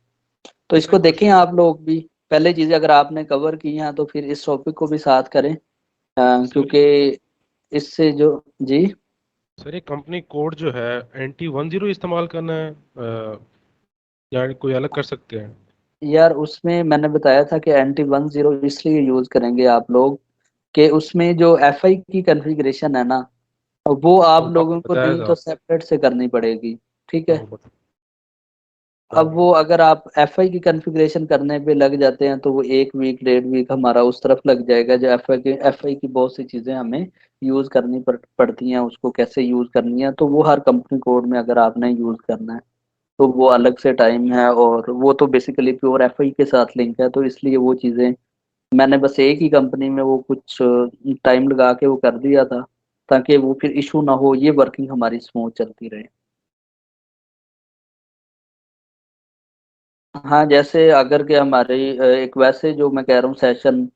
तो इसको देखें आप लोग भी, पहले चीजें अगर आपने कवर की हैं तो फिर इस टॉपिक को भी साथ करें, क्योंकि इससे जो, जी सर ये कंपनी कोड जो है NT10 इस्तेमाल करना है या कोई अलग कर सकते हैं? यार, उसमें मैंने बताया था कि NT10 इसलिए यूज करेंगे आप लोग कि उसमें जो एफआई की कॉन्फ़िगरेशन है ना, वो आप वो लोगों को बताया नहीं था। तो सेपरेट से करनी पड़ेगी। ठीक है। वो बता अब वो अगर आप एफआई की कॉन्फ़िगरेशन करने पे लग जाते हैं तो वो एक वीक 1.5 वीक हमारा उस तरफ लग जाएगा। जो एफआई की बहुत सी चीज़ें हमें यूज़ करनी पड़ती हैं, उसको कैसे यूज़ करनी है, तो वो हर कंपनी कोड में अगर आपने यूज़ करना है तो वो अलग से टाइम है, और वो तो बेसिकली प्योर एफआई के साथ लिंक है, तो इसलिए वो चीज़ें मैंने बस एक ही कंपनी में वो कुछ टाइम लगा के वो कर दिया था, ताकि वो फिर इशू ना हो, ये वर्किंग हमारी स्मूथ चलती रहे। हाँ, जैसे अगर के हमारे एक वैसे जो मैं कह रहा हूँ सेशन,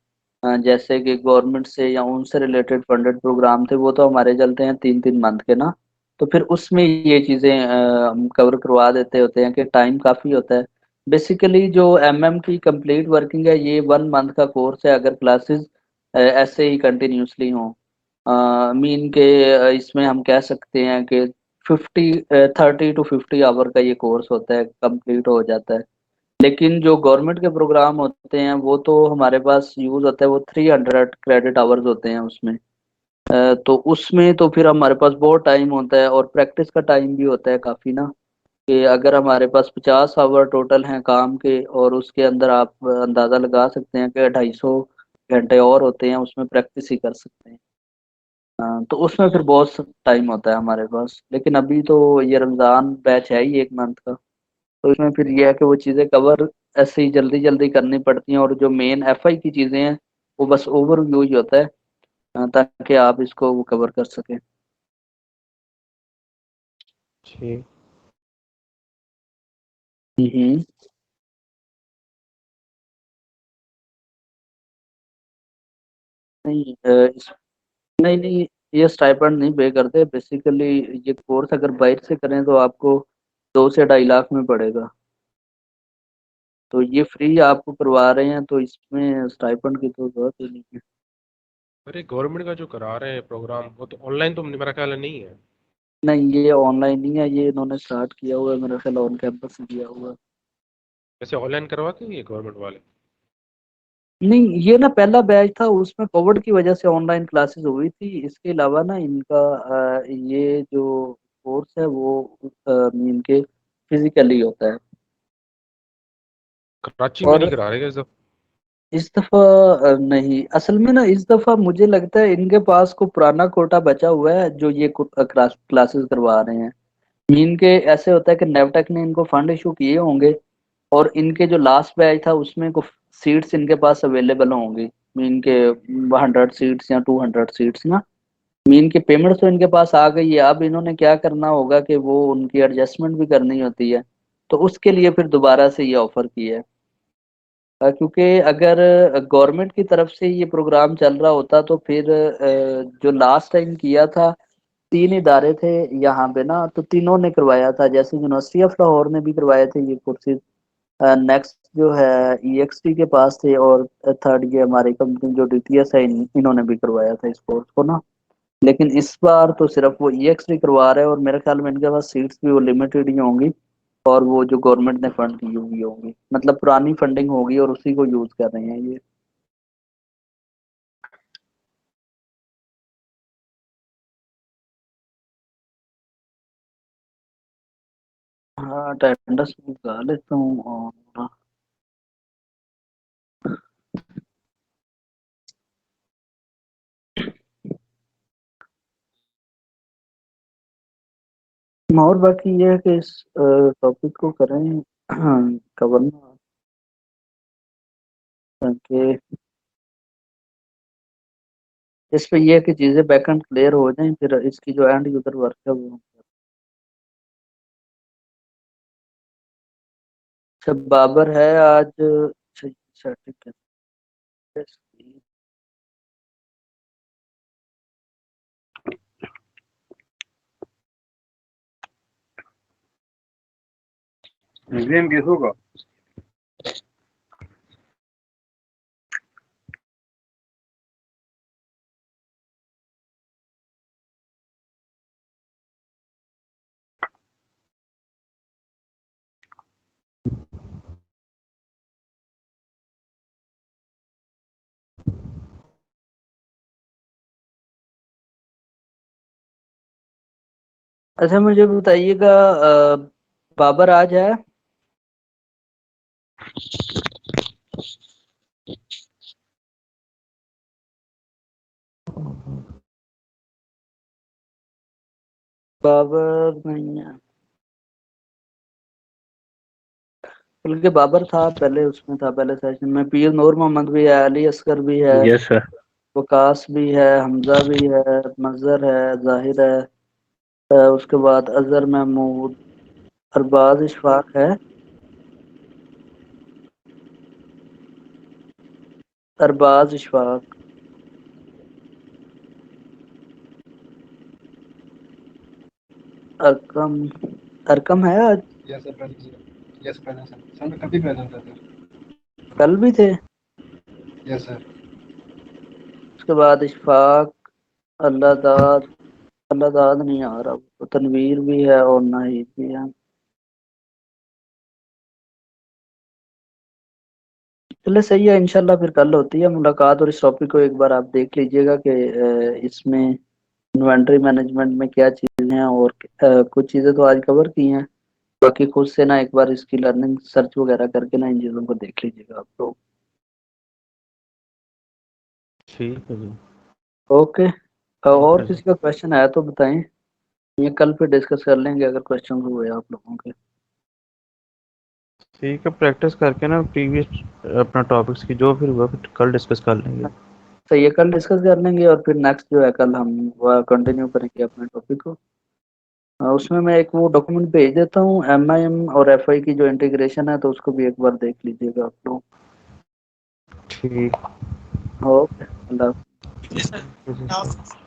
जैसे कि गवर्नमेंट से या उनसे रिलेटेड फंडेड प्रोग्राम थे, वो तो हमारे चलते हैं 3-3 मंथ के ना। तो फिर उसमें ये चीज़ें हम कवर करवा देते होते हैं कि टाइम काफ़ी होता है। बेसिकली जो एमएम की कंप्लीट वर्किंग है, ये 1 मंथ का कोर्स है अगर क्लासेस ऐसे ही कंटिन्यूसली हों। मीन के इसमें हम कह सकते हैं कि 30 to 50 आवर का ये कोर्स होता है, कंप्लीट हो जाता है। लेकिन जो गवर्नमेंट के प्रोग्राम होते हैं वो तो हमारे पास यूज होता है, वो 300 क्रेडिट आवर्स होते हैं उसमें। तो उसमें तो फिर हमारे पास बहुत टाइम होता है और प्रैक्टिस का टाइम भी होता है काफ़ी ना, कि अगर हमारे पास 50 आवर टोटल हैं काम के, और उसके अंदर आप अंदाज़ा लगा सकते हैं कि 250 घंटे और होते हैं, उसमें प्रैक्टिस ही कर सकते हैं। तो उसमें फिर बहुत टाइम होता है हमारे पास, लेकिन अभी तो ये रमज़ान बैच है ही 1 मंथ का, तो इसमें फिर ये है कि वो चीज़ें कवर ऐसे ही जल्दी जल्दी करनी पड़ती हैं, और जो मेन एफआई की चीज़ें हैं वो बस ओवरव्यू ही होता है, ताकि आप इसको वो कवर कर सकें। ठीक। हम्म। नहीं नहीं नहीं, ये स्टाइपेंड नहीं पे करते बेसिकली। ये कोर्स अगर बाहर से करें तो आपको 2 से 2.5 लाख में पड़ेगा, तो ये फ्री आपको करवा रहे हैं, तो इसमें स्टाइपेंड की तो जरूरत ही नहीं है। अरे गवर्नमेंट का जो करा रहे हैं प्रोग्राम, वो तो ऑनलाइन तो मेरा ख्याल है नहीं है। नहीं, ये ऑनलाइन नहीं है, ये इन्होंने स्टार्ट किया हुआ है, मेरा ख्याल ऑन कैंपस ही किया हुआ है। वैसे ऑनलाइन करवाते हैं ये गवर्नमेंट वाले? नहीं, ये ना पहला बैच था, उसमें कोविड की वजह से ऑनलाइन क्लासेस हुई थी। इसके अलावा ना इनका ये जो कोर्स है वो इनके फिजिकली होता है। कराची में नहीं और करा रहे क्या इस दफा? इस दफा नहीं, असल में ना इस दफा मुझे लगता है इनके पास को पुराना कोटा बचा हुआ है, जो ये क्लासेस करवा रहे हैं। इनके ऐसे होता है कि नेवटेक ने इनको फंड इशू किए होंगे, और इनके जो लास्ट बैच था उसमें को सीट्स इनके पास अवेलेबल होंगी। इनके 100 सीट्स या 200 सीट्स ना, मीन की पेमेंट तो इनके पास आ गई है। अब इन्होंने क्या करना होगा कि वो उनकी एडजस्टमेंट भी करनी होती है, तो उसके लिए फिर दोबारा से ये ऑफर किया है। क्योंकि अगर गवर्नमेंट की तरफ से ये प्रोग्राम चल रहा होता तो फिर जो लास्ट टाइम किया था, 3 इदारे थे यहाँ पे ना, तो तीनों ने करवाया था। जैसे यूनिवर्सिटी ऑफ लाहौर ने भी करवाए थे ये कोर्सेज, नेक्स्ट जो है ईएक्सटी के पास थे, और थर्ड ये हमारी कंपनी जो डीटीएस है, इन्होंने भी करवाया था इस कोर्स को ना। लेकिन इस बार तो सिर्फ वो ईएक्सटी करवा रहे हैं, और मेरे ख्याल में इनके पास सीट्स भी वो लिमिटेड ही होंगी, और वो जो गवर्नमेंट ने फंड की हुई होंगी, मतलब पुरानी फंडिंग होगी और उसी को यूज कर रहे हैं ये। हाँ, अटेंडेंस निकाल लेता हूँ। और और बाकी ये है कि इस टॉपिक को करें कवर ना, ताकि इस पे ये है कि चीजें बैकएंड क्लियर हो जाएं, फिर इसकी जो एंड यूजर वर्क है वो। अच्छा, बाबर है आज? अच्छा अच्छा, ठीक है। म्यूजियम केस होगा। अच्छा, मुझे बताइएगा, बाबर आज है? बाबर नहीं है, बल्कि बाबर था पहले, उसमें था पहले सेशन में। पीर नूर मोहम्मद भी है, अली असगर भी है, यस सर। वकास भी है, हमजा भी है, मजहर है, जाहिर है, उसके बाद अजहर महमूद, अरबाज इशफाक है। अरबाज इशफाक। अरकम, अरकम है आज? Yes sir, present. Yes present sir, sir मैं कभी प्रेजेंट था सर। कल भी थे? Yes sir. उसके बाद इशफाक, अल्लाह दाद। अल्लाह दाद नहीं आ रहा, तो तनवीर भी है और नाहिद भी है। चले सही है, इंशाल्लाह फिर कल होती है मुलाकात, और इस टॉपिक को एक बार आप देख लीजिएगा कि इसमें इन्वेंटरी मैनेजमेंट में क्या चीज़ें हैं, और कुछ चीज़ें तो आज कवर की हैं। बाकी खुद से ना एक बार इसकी लर्निंग सर्च वगैरह करके ना इन चीज़ों को देख लीजिएगा आप तो। ठीक है जी। ओके, और है जी। किसी का क्वेश्चन है तो बताएं, ये कल पे डिस्कस कर लेंगे अगर क्वेश्चन हुए आप लोगों के। ठीक है, प्रैक्टिस करके ना प्रीवियस अपना टॉपिक्स की जो फिर हुआ फिर कल डिस्कस कर लेंगे। तो ये कल डिस्कस कर लेंगे और फिर नेक्स्ट जो है कल हम कंटिन्यू करेंगे अपने टॉपिक को। उसमें मैं एक वो डॉक्यूमेंट भेज देता हूँ MIM और FI की जो इंटीग्रेशन है, तो उसको भी एक बार देख लीजिएगा आप लोग। ठीक ओके, अल्लाह। है जी।